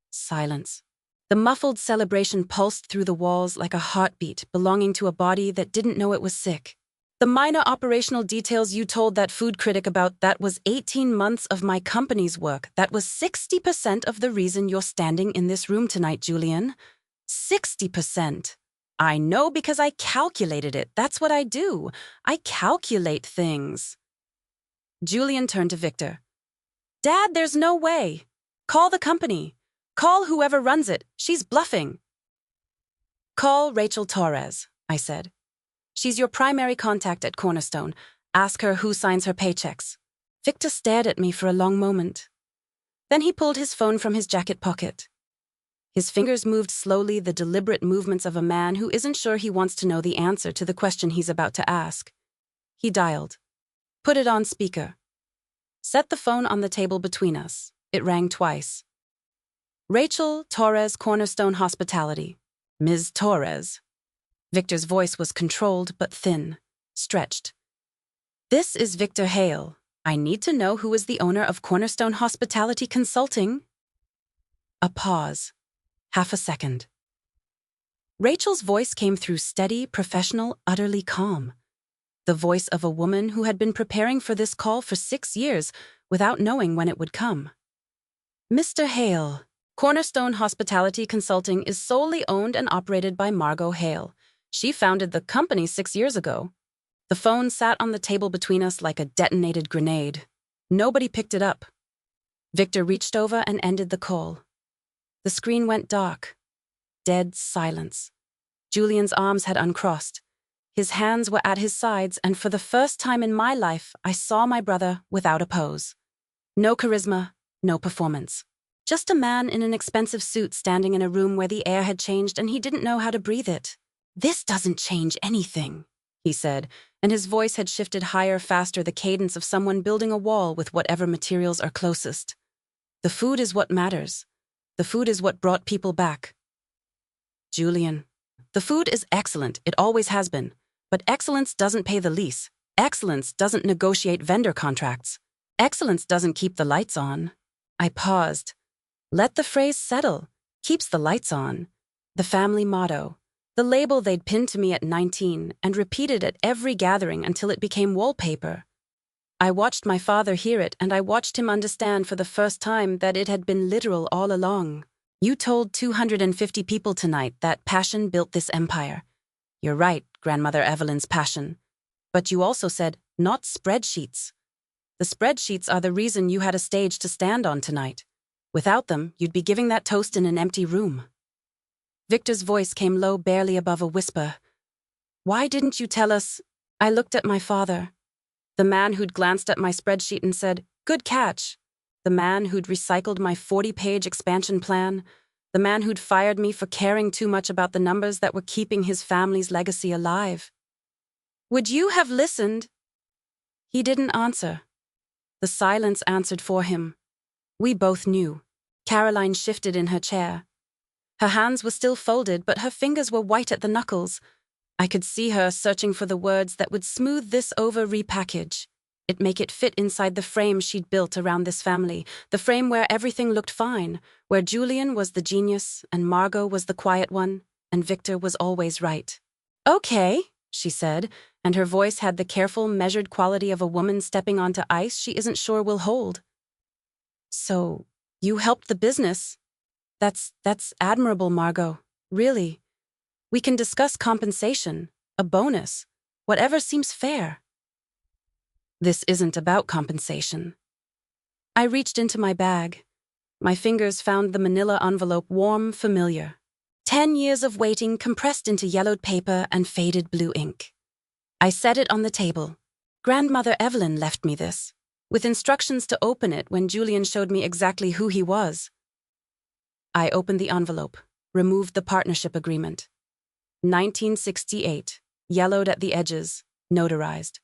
Silence. The muffled celebration pulsed through the walls like a heartbeat belonging to a body that didn't know it was sick. The minor operational details you told that food critic about, that was 18 months of my company's work. That was 60% of the reason you're standing in this room tonight, Julian. 60%. I know because I calculated it. That's what I do. I calculate things. Julian turned to Victor. Dad, there's no way. Call the company. Call whoever runs it. She's bluffing. Call Rachel Torres, I said. She's your primary contact at Cornerstone. Ask her who signs her paychecks. Victor stared at me for a long moment. Then he pulled his phone from his jacket pocket. His fingers moved slowly, the deliberate movements of a man who isn't sure he wants to know the answer to the question he's about to ask. He dialed. Put it on speaker. Set the phone on the table between us. It rang twice. Rachel Torres, Cornerstone Hospitality. Ms. Torres. Victor's voice was controlled but thin, stretched. This is Victor Hale. I need to know who is the owner of Cornerstone Hospitality Consulting. A pause. Half a second. Rachel's voice came through steady, professional, utterly calm. The voice of a woman who had been preparing for this call for 6 years without knowing when it would come. Mr. Hale, Cornerstone Hospitality Consulting is solely owned and operated by Margot Hale. She founded the company 6 years ago. The phone sat on the table between us like a detonated grenade. Nobody picked it up. Victor reached over and ended the call. The screen went dark. Dead silence. Julian's arms had uncrossed. His hands were at his sides, and for the first time in my life, I saw my brother without a pose. No charisma, no performance. Just a man in an expensive suit standing in a room where the air had changed and he didn't know how to breathe it. This doesn't change anything, he said, and his voice had shifted higher, faster, the cadence of someone building a wall with whatever materials are closest. The food is what matters. The food is what brought people back. Julian, the food is excellent. It always has been. But excellence doesn't pay the lease. Excellence doesn't negotiate vendor contracts. Excellence doesn't keep the lights on. I paused. Let the phrase settle. Keeps the lights on. The family motto. The label they'd pinned to me at 19 and repeated at every gathering until it became wallpaper. I watched my father hear it, and I watched him understand for the first time that it had been literal all along. You told 250 people tonight that passion built this empire. You're right, Grandmother Evelyn's passion. But you also said, not spreadsheets. The spreadsheets are the reason you had a stage to stand on tonight. Without them, you'd be giving that toast in an empty room. Victor's voice came low, barely above a whisper. Why didn't you tell us? I looked at my father. The man who'd glanced at my spreadsheet and said, good catch. The man who'd recycled my 40-page expansion plan. The man who'd fired me for caring too much about the numbers that were keeping his family's legacy alive. Would you have listened? He didn't answer. The silence answered for him. We both knew. Caroline shifted in her chair. Her hands were still folded, but her fingers were white at the knuckles. I could see her searching for the words that would smooth this over repackage. It'd make it fit inside the frame she'd built around this family, the frame where everything looked fine, where Julian was the genius and Margot was the quiet one, and Victor was always right. Okay, she said, and her voice had the careful, measured quality of a woman stepping onto ice she isn't sure will hold. So, you helped the business. That's admirable, Margot. Really. We can discuss compensation, a bonus, whatever seems fair. This isn't about compensation. I reached into my bag. My fingers found the manila envelope warm, familiar. 10 years of waiting compressed into yellowed paper and faded blue ink. I set it on the table. Grandmother Evelyn left me this, with instructions to open it when Julian showed me exactly who he was. I opened the envelope, removed the partnership agreement. 1968, yellowed at the edges, notarized.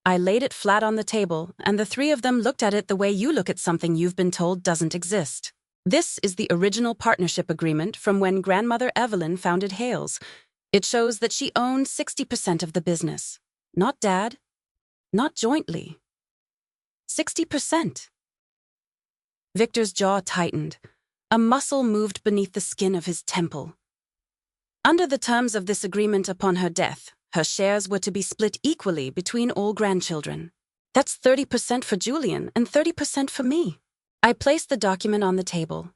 I laid it flat on the table, and the three of them looked at it the way you look at something you've been told doesn't exist. This is the original partnership agreement from when Grandmother Evelyn founded Hale's. It shows that she owned 60% of the business. Not Dad. Not jointly. 60%. Victor's jaw tightened. A muscle moved beneath the skin of his temple. Under the terms of this agreement upon her death, her shares were to be split equally between all grandchildren. That's 30% for Julian and 30% for me. I placed the document on the table.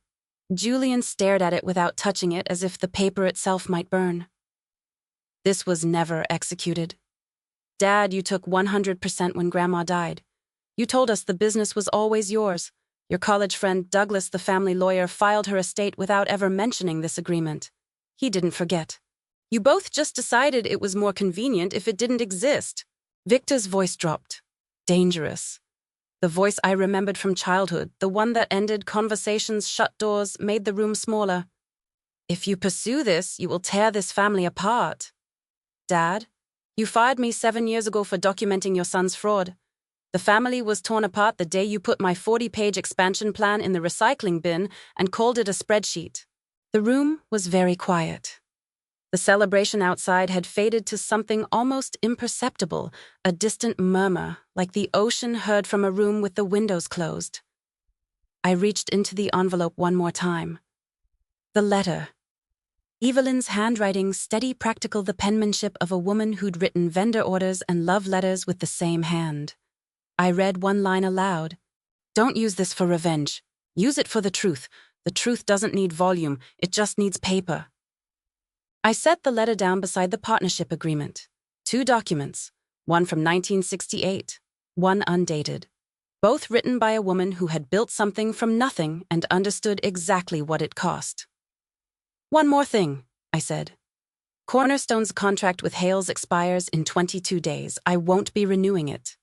Julian stared at it without touching it as if the paper itself might burn. This was never executed. Dad, you took 100% when Grandma died. You told us the business was always yours. Your college friend Douglas, the family lawyer, filed her estate without ever mentioning this agreement. He didn't forget. You both just decided it was more convenient if it didn't exist. Victor's voice dropped. Dangerous. The voice I remembered from childhood, the one that ended conversations, shut doors, made the room smaller. If you pursue this, you will tear this family apart. Dad, you fired me 7 years ago for documenting your son's fraud. The family was torn apart the day you put my 40-page expansion plan in the recycling bin and called it a spreadsheet. The room was very quiet. The celebration outside had faded to something almost imperceptible, a distant murmur, like the ocean heard from a room with the windows closed. I reached into the envelope one more time. The letter. Evelyn's handwriting, steady, practical, the penmanship of a woman who'd written vendor orders and love letters with the same hand. I read one line aloud. Don't use this for revenge. Use it for the truth. The truth doesn't need volume, it just needs paper. I set the letter down beside the partnership agreement. 2 documents, one from 1968, one undated. Both written by a woman who had built something from nothing and understood exactly what it cost. One more thing, I said. Cornerstone's contract with Hale's expires in 22 days. I won't be renewing it.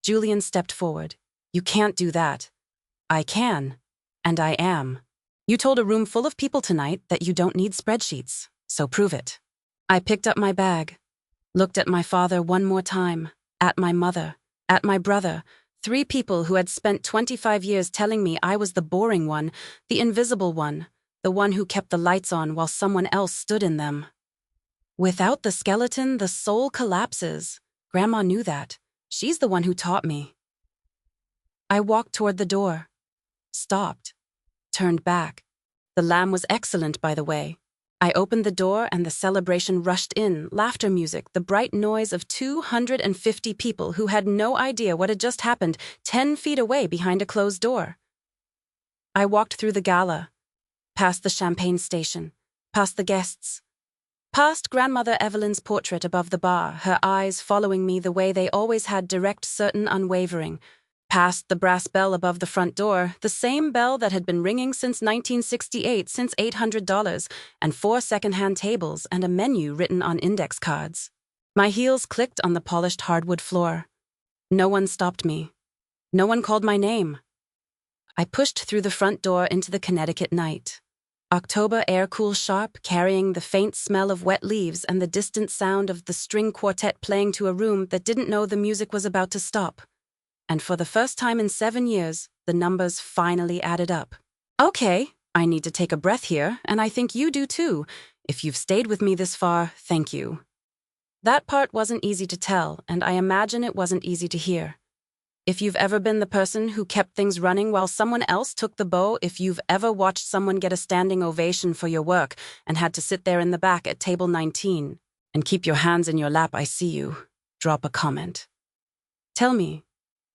Julian stepped forward. You can't do that. I can. And I am. You told a room full of people tonight that you don't need spreadsheets, so prove it. I picked up my bag, looked at my father one more time, at my mother, at my brother, 3 people who had spent 25 years telling me I was the boring one, the invisible one, the one who kept the lights on while someone else stood in them. Without the skeleton, the soul collapses. Grandma knew that. She's the one who taught me. I walked toward the door. Stopped. Turned back. The lamb was excellent, by the way. I opened the door and the celebration rushed in, laughter music, the bright noise of 250 people who had no idea what had just happened 10 feet away behind a closed door. I walked through the gala, past the champagne station, past the guests, past Grandmother Evelyn's portrait above the bar, her eyes following me the way they always had, direct, certain, unwavering. Past the brass bell above the front door, the same bell that had been ringing since 1968, since $800, and 4 second-hand tables and a menu written on index cards. My heels clicked on the polished hardwood floor. No one stopped me. No one called my name. I pushed through the front door into the Connecticut night. October air cool sharp, carrying the faint smell of wet leaves and the distant sound of the string quartet playing to a room that didn't know the music was about to stop. and for the first time in 7 years, the numbers finally added up. Okay, I need to take a breath here, and I think you do too. If you've stayed with me this far, thank you. That part wasn't easy to tell, and I imagine it wasn't easy to hear. If you've ever been the person who kept things running while someone else took the bow, if you've ever watched someone get a standing ovation for your work and had to sit there in the back at table 19 and keep your hands in your lap, I see you. Drop a comment. Tell me,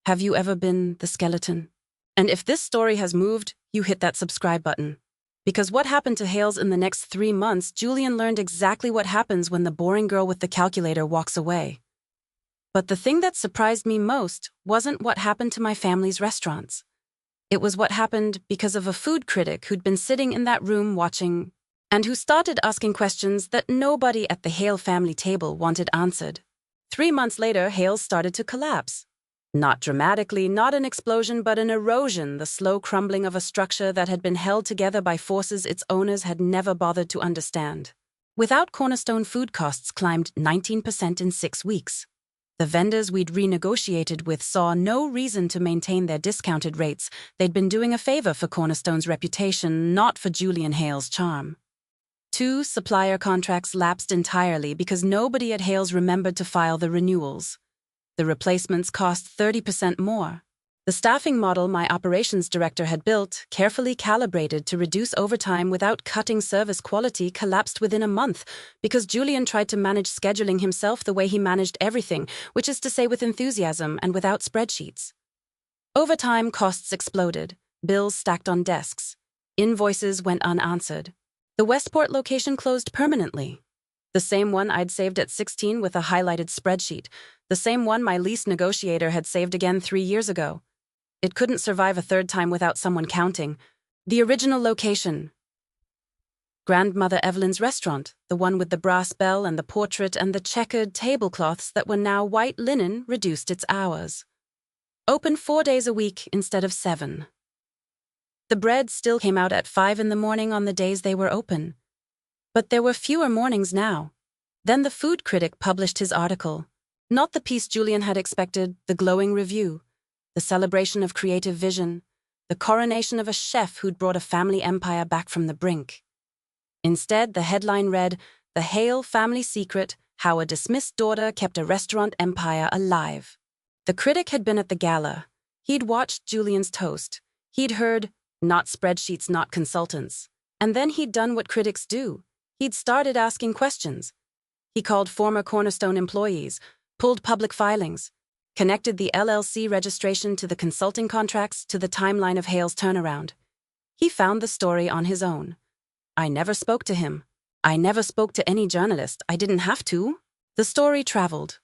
have you ever been the skeleton? And if this story has moved, you hit that subscribe button. Because what happened to Hales in the next 3 months, Julian learned exactly what happens when the boring girl with the calculator walks away. But the thing that surprised me most wasn't what happened to my family's restaurants. It was what happened because of a food critic who'd been sitting in that room watching and who started asking questions that nobody at the Hale family table wanted answered. 3 months later, Hales started to collapse. Not dramatically, not an explosion, but an erosion, the slow crumbling of a structure that had been held together by forces its owners had never bothered to understand. Without Cornerstone, food costs climbed 19% in 6 weeks. The vendors we'd renegotiated with saw no reason to maintain their discounted rates. They'd been doing a favor for Cornerstone's reputation, not for Julian Hale's charm. 2 supplier contracts lapsed entirely because nobody at Hale's remembered to file the renewals. The replacements cost 30% more. The staffing model my operations director had built, carefully calibrated to reduce overtime without cutting service quality, collapsed within a month because Julian tried to manage scheduling himself the way he managed everything, which is to say with enthusiasm and without spreadsheets. Overtime costs exploded, bills stacked on desks, invoices went unanswered. The Westport location closed permanently. The same one I'd saved at 16 with a highlighted spreadsheet, the same one my lease negotiator had saved again 3 years ago. It couldn't survive a third time without someone counting. The original location. Grandmother Evelyn's restaurant, the one with the brass bell and the portrait and the checkered tablecloths that were now white linen, reduced its hours. Open 4 days a week instead of 7. The bread still came out at 5 in the morning on the days they were open. But there were fewer mornings now. Then the food critic published his article. Not the piece Julian had expected, the glowing review. The celebration of creative vision, the coronation of a chef who'd brought a family empire back from the brink. Instead, the headline read, "The Hale Family Secret, How a Dismissed Daughter Kept a Restaurant Empire Alive." The critic had been at the gala. He'd watched Julian's toast. He'd heard, "Not spreadsheets, not consultants." And then he'd done what critics do. He'd started asking questions. He called former Cornerstone employees, pulled public filings, connected the LLC registration to the consulting contracts to the timeline of Hale's turnaround. He found the story on his own. I never spoke to him. I never spoke to any journalist. I didn't have to. The story traveled.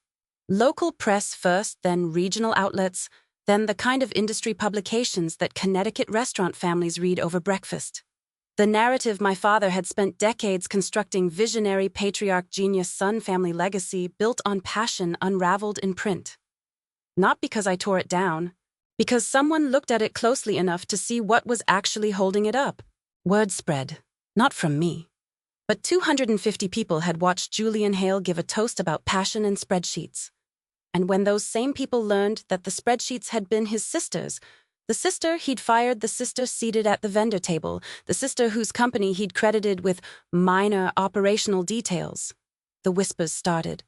Local press first, then regional outlets, then the kind of industry publications that Connecticut restaurant families read over breakfast. The narrative my father had spent decades constructing, visionary patriarch genius son family legacy built on passion, unraveled in print. Not because I tore it down, because someone looked at it closely enough to see what was actually holding it up. Word spread, not from me. But 250 people had watched Julian Hale give a toast about passion and spreadsheets. And when those same people learned that the spreadsheets had been his sister's, the sister he'd fired, the sister seated at the vendor table, the sister whose company he'd credited with minor operational details, the whispers started.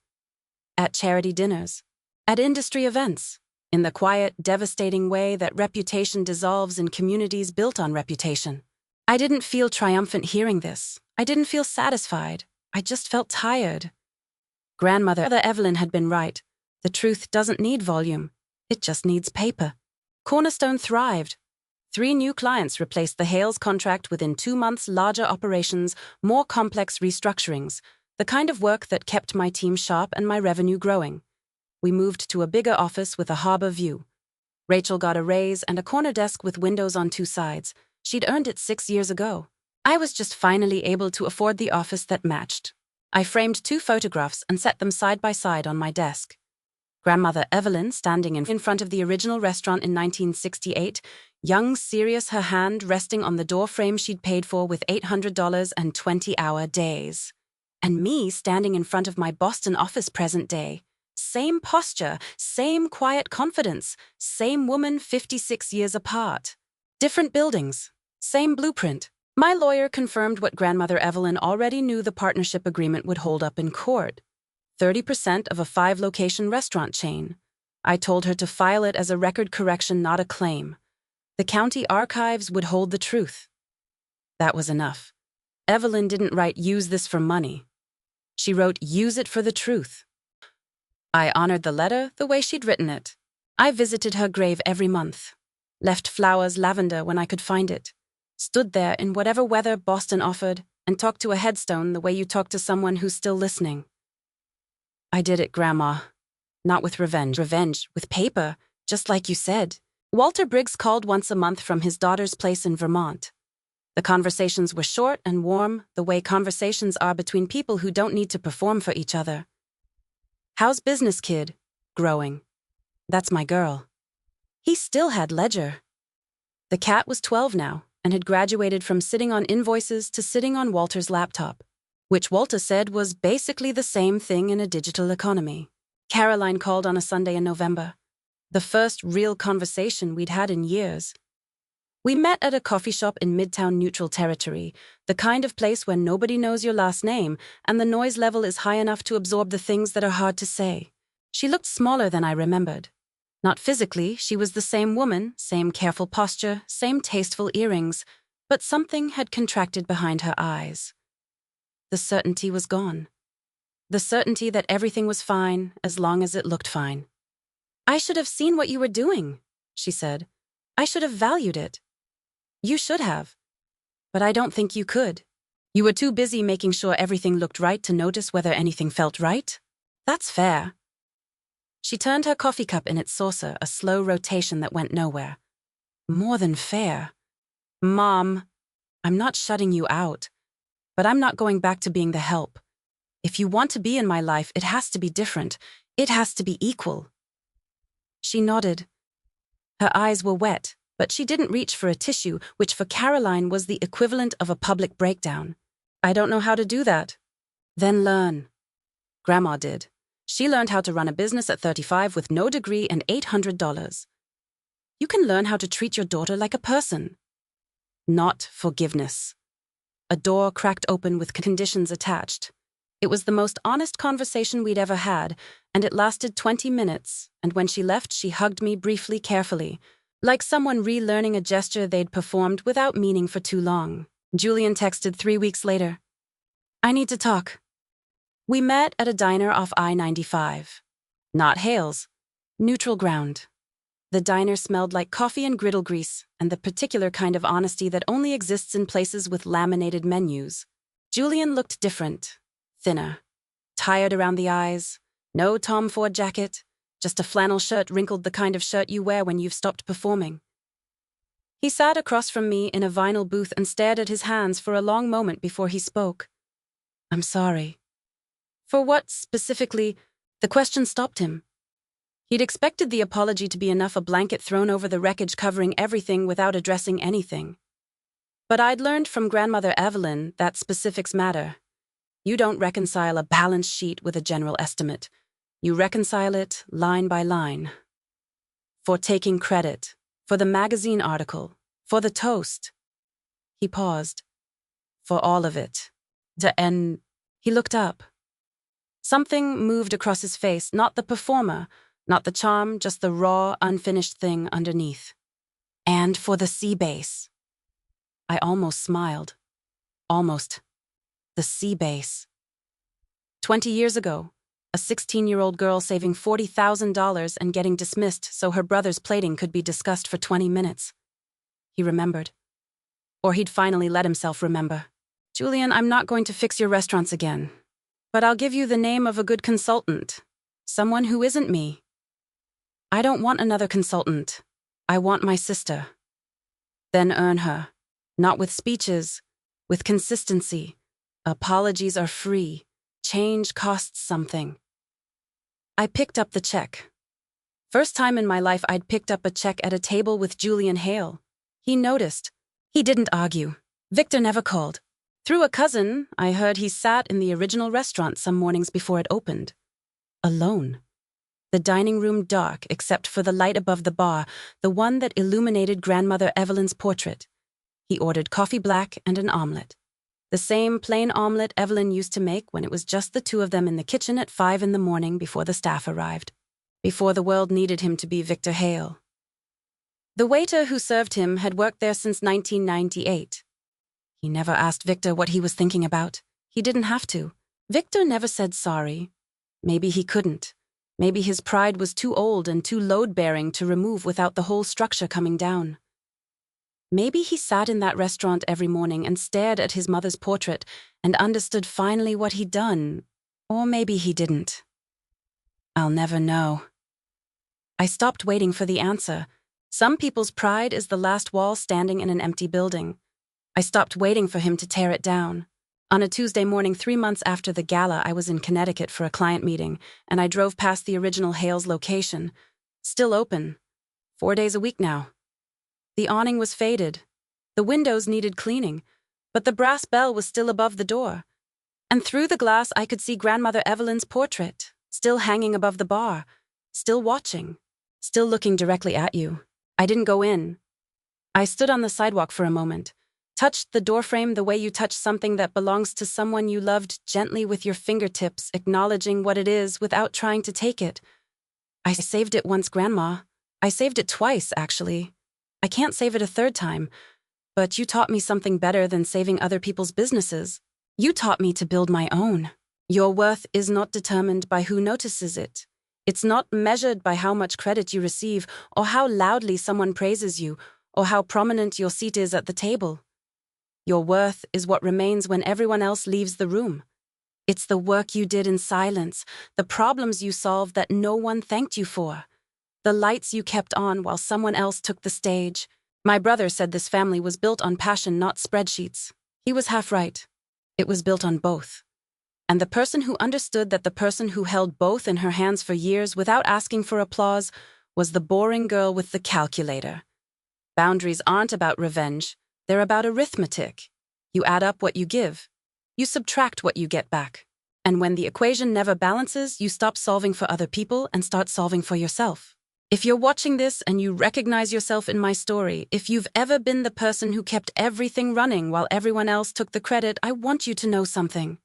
At charity dinners, at industry events, in the quiet, devastating way that reputation dissolves in communities built on reputation. I didn't feel triumphant hearing this. I didn't feel satisfied. I just felt tired. Grandmother Evelyn had been right. The truth doesn't need volume. It just needs paper. Cornerstone thrived. 3 new clients replaced the Hales contract within 2 months, larger operations, more complex restructurings, the kind of work that kept my team sharp and my revenue growing. We moved to a bigger office with a harbor view. Rachel got a raise and a corner desk with windows on 2 sides. She'd earned it 6 years ago. I was just finally able to afford the office that matched. I framed 2 photographs and set them side by side on my desk. Grandmother Evelyn standing in front of the original restaurant in 1968, young, serious, her hand resting on the door frame she'd paid for with $800 and 20-hour days. And me standing in front of my Boston office present day, Same posture, same quiet confidence, same woman 56 years apart. Different buildings, same blueprint. My lawyer confirmed what grandmother Evelyn already knew the partnership agreement would hold up in court. 30% of a 5-location restaurant chain. I told her to file it as a record correction, not a claim. The county archives would hold the truth. That was enough. Evelyn didn't write, "Use this for money." She wrote, "Use it for the truth." I honored the letter the way she'd written it. I visited her grave every month, left flowers, lavender when I could find it, stood there in whatever weather Boston offered, and talked to a headstone the way you talk to someone who's still listening. I did it, Grandma. Not with revenge. Revenge, with paper, just like you said. Walter Briggs called once a month from his daughter's place in Vermont. The conversations were short and warm, the way conversations are between people who don't need to perform for each other. "How's business, kid?" "Growing." "That's my girl." He still had ledger. The cat was 12 now and had graduated from sitting on invoices to sitting on Walter's laptop, which Walter said was basically the same thing in a digital economy. Caroline called on a Sunday in November, the first real conversation we'd had in years. We met at a coffee shop in Midtown Neutral Territory, the kind of place where nobody knows your last name and the noise level is high enough to absorb the things that are hard to say. She looked smaller than I remembered. Not physically, she was the same woman, same careful posture, same tasteful earrings, but something had contracted behind her eyes. The certainty was gone. The certainty that everything was fine as long as it looked fine. "I should have seen what you were doing," she said. "I should have valued it." "You should have. But I don't think you could. You were too busy making sure everything looked right to notice whether anything felt right. That's fair." She turned her coffee cup in its saucer, a slow rotation that went nowhere. "More than fair. Mom, I'm not shutting you out, but I'm not going back to being the help. If you want to be in my life, it has to be different. It has to be equal." She nodded. Her eyes were wet, but she didn't reach for a tissue, which for Caroline was the equivalent of a public breakdown. "I don't know how to do that." "Then learn." Grandma did. She learned how to run a business at 35 with no degree and $800. You can learn how to treat your daughter like a person. Not forgiveness. A door cracked open with conditions attached. It was the most honest conversation we'd ever had, and it lasted 20 minutes, and when she left, she hugged me briefly, carefully, like someone relearning a gesture they'd performed without meaning for too long. Julian texted 3 weeks later. "I need to talk." We met at a diner off I-95. Not Hale's. Neutral ground. The diner smelled like coffee and griddle grease, and the particular kind of honesty that only exists in places with laminated menus. Julian looked different, thinner, tired around the eyes, no Tom Ford jacket, just a flannel shirt, wrinkled, the kind of shirt you wear when you've stopped performing. He sat across from me in a vinyl booth and stared at his hands for a long moment before he spoke. "I'm sorry." For what, specifically? The question stopped him. He'd expected the apology to be enough, a blanket thrown over the wreckage covering everything without addressing anything. But I'd learned from grandmother Evelyn that specifics matter. You don't reconcile a balance sheet with a general estimate. You reconcile it line by line. For taking credit, for the magazine article, for the toast. He paused. For all of it. And he looked up. Something moved across his face, not the performer, not the charm, just the raw, unfinished thing underneath. "And for the sea base." I almost smiled. Almost. The sea base. 20 years ago, a 16-year-old girl saving $40,000 and getting dismissed so her brother's plating could be discussed for 20 minutes. He remembered. Or he'd finally let himself remember. "Julian, I'm not going to fix your restaurants again. But I'll give you the name of a good consultant. Someone who isn't me." "I don't want another consultant. I want my sister." "Then earn her. Not with speeches, with consistency. Apologies are free. Change costs something." I picked up the check. First time in my life I'd picked up a check at a table with Julian Hale. He noticed. He didn't argue. Victor never called. Through a cousin, I heard he sat in the original restaurant some mornings before it opened. Alone. the dining room dark except for the light above the bar, the one that illuminated Grandmother Evelyn's portrait. He ordered coffee black and an omelet. The same plain omelet Evelyn used to make when it was just the two of them in the kitchen at 5 in the morning before the staff arrived, before the world needed him to be Victor Hale. The waiter who served him had worked there since 1998. He never asked Victor what he was thinking about. He didn't have to. Victor never said sorry. Maybe he couldn't. Maybe his pride was too old and too load-bearing to remove without the whole structure coming down. Maybe he sat in that restaurant every morning and stared at his mother's portrait and understood finally what he'd done. Or maybe he didn't. I'll never know. I stopped waiting for the answer. Some people's pride is the last wall standing in an empty building. I stopped waiting for him to tear it down. On a Tuesday morning 3 months after the gala, I was in Connecticut for a client meeting, and I drove past the original Hale's location. Still open. 4 days a week now. The awning was faded. The windows needed cleaning, but the brass bell was still above the door. And through the glass I could see Grandmother Evelyn's portrait, still hanging above the bar, still watching, still looking directly at you. I didn't go in. I stood on the sidewalk for a moment, touched the doorframe the way you touch something that belongs to someone you loved, gently with your fingertips, acknowledging what it is without trying to take it. I saved it once, Grandma. I saved it twice, actually. I can't save it a third time, but you taught me something better than saving other people's businesses. You taught me to build my own. Your worth is not determined by who notices it. It's not measured by how much credit you receive, or how loudly someone praises you, or how prominent your seat is at the table. Your worth is what remains when everyone else leaves the room. It's the work you did in silence, the problems you solved that no one thanked you for, the lights you kept on while someone else took the stage. My brother said this family was built on passion, not spreadsheets. He was half right. It was built on both. And the person who understood that the person who held both in her hands for years without asking for applause was the boring girl with the calculator. Boundaries aren't about revenge. They're about arithmetic. You add up what you give. You subtract what you get back. And when the equation never balances, you stop solving for other people and start solving for yourself. If you're watching this and you recognize yourself in my story, if you've ever been the person who kept everything running while everyone else took the credit, I want you to know something.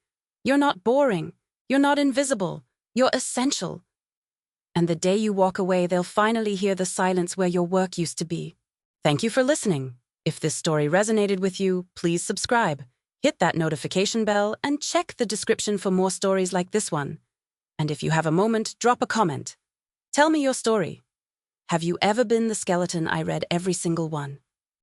You're not boring. You're not invisible. You're essential. And the day you walk away, they'll finally hear the silence where your work used to be. Thank you for listening. If this story resonated with you, please subscribe, hit that notification bell, and check the description for more stories like this one. And if you have a moment, drop a comment. Tell me your story. Have you ever been the skeleton I read every single one?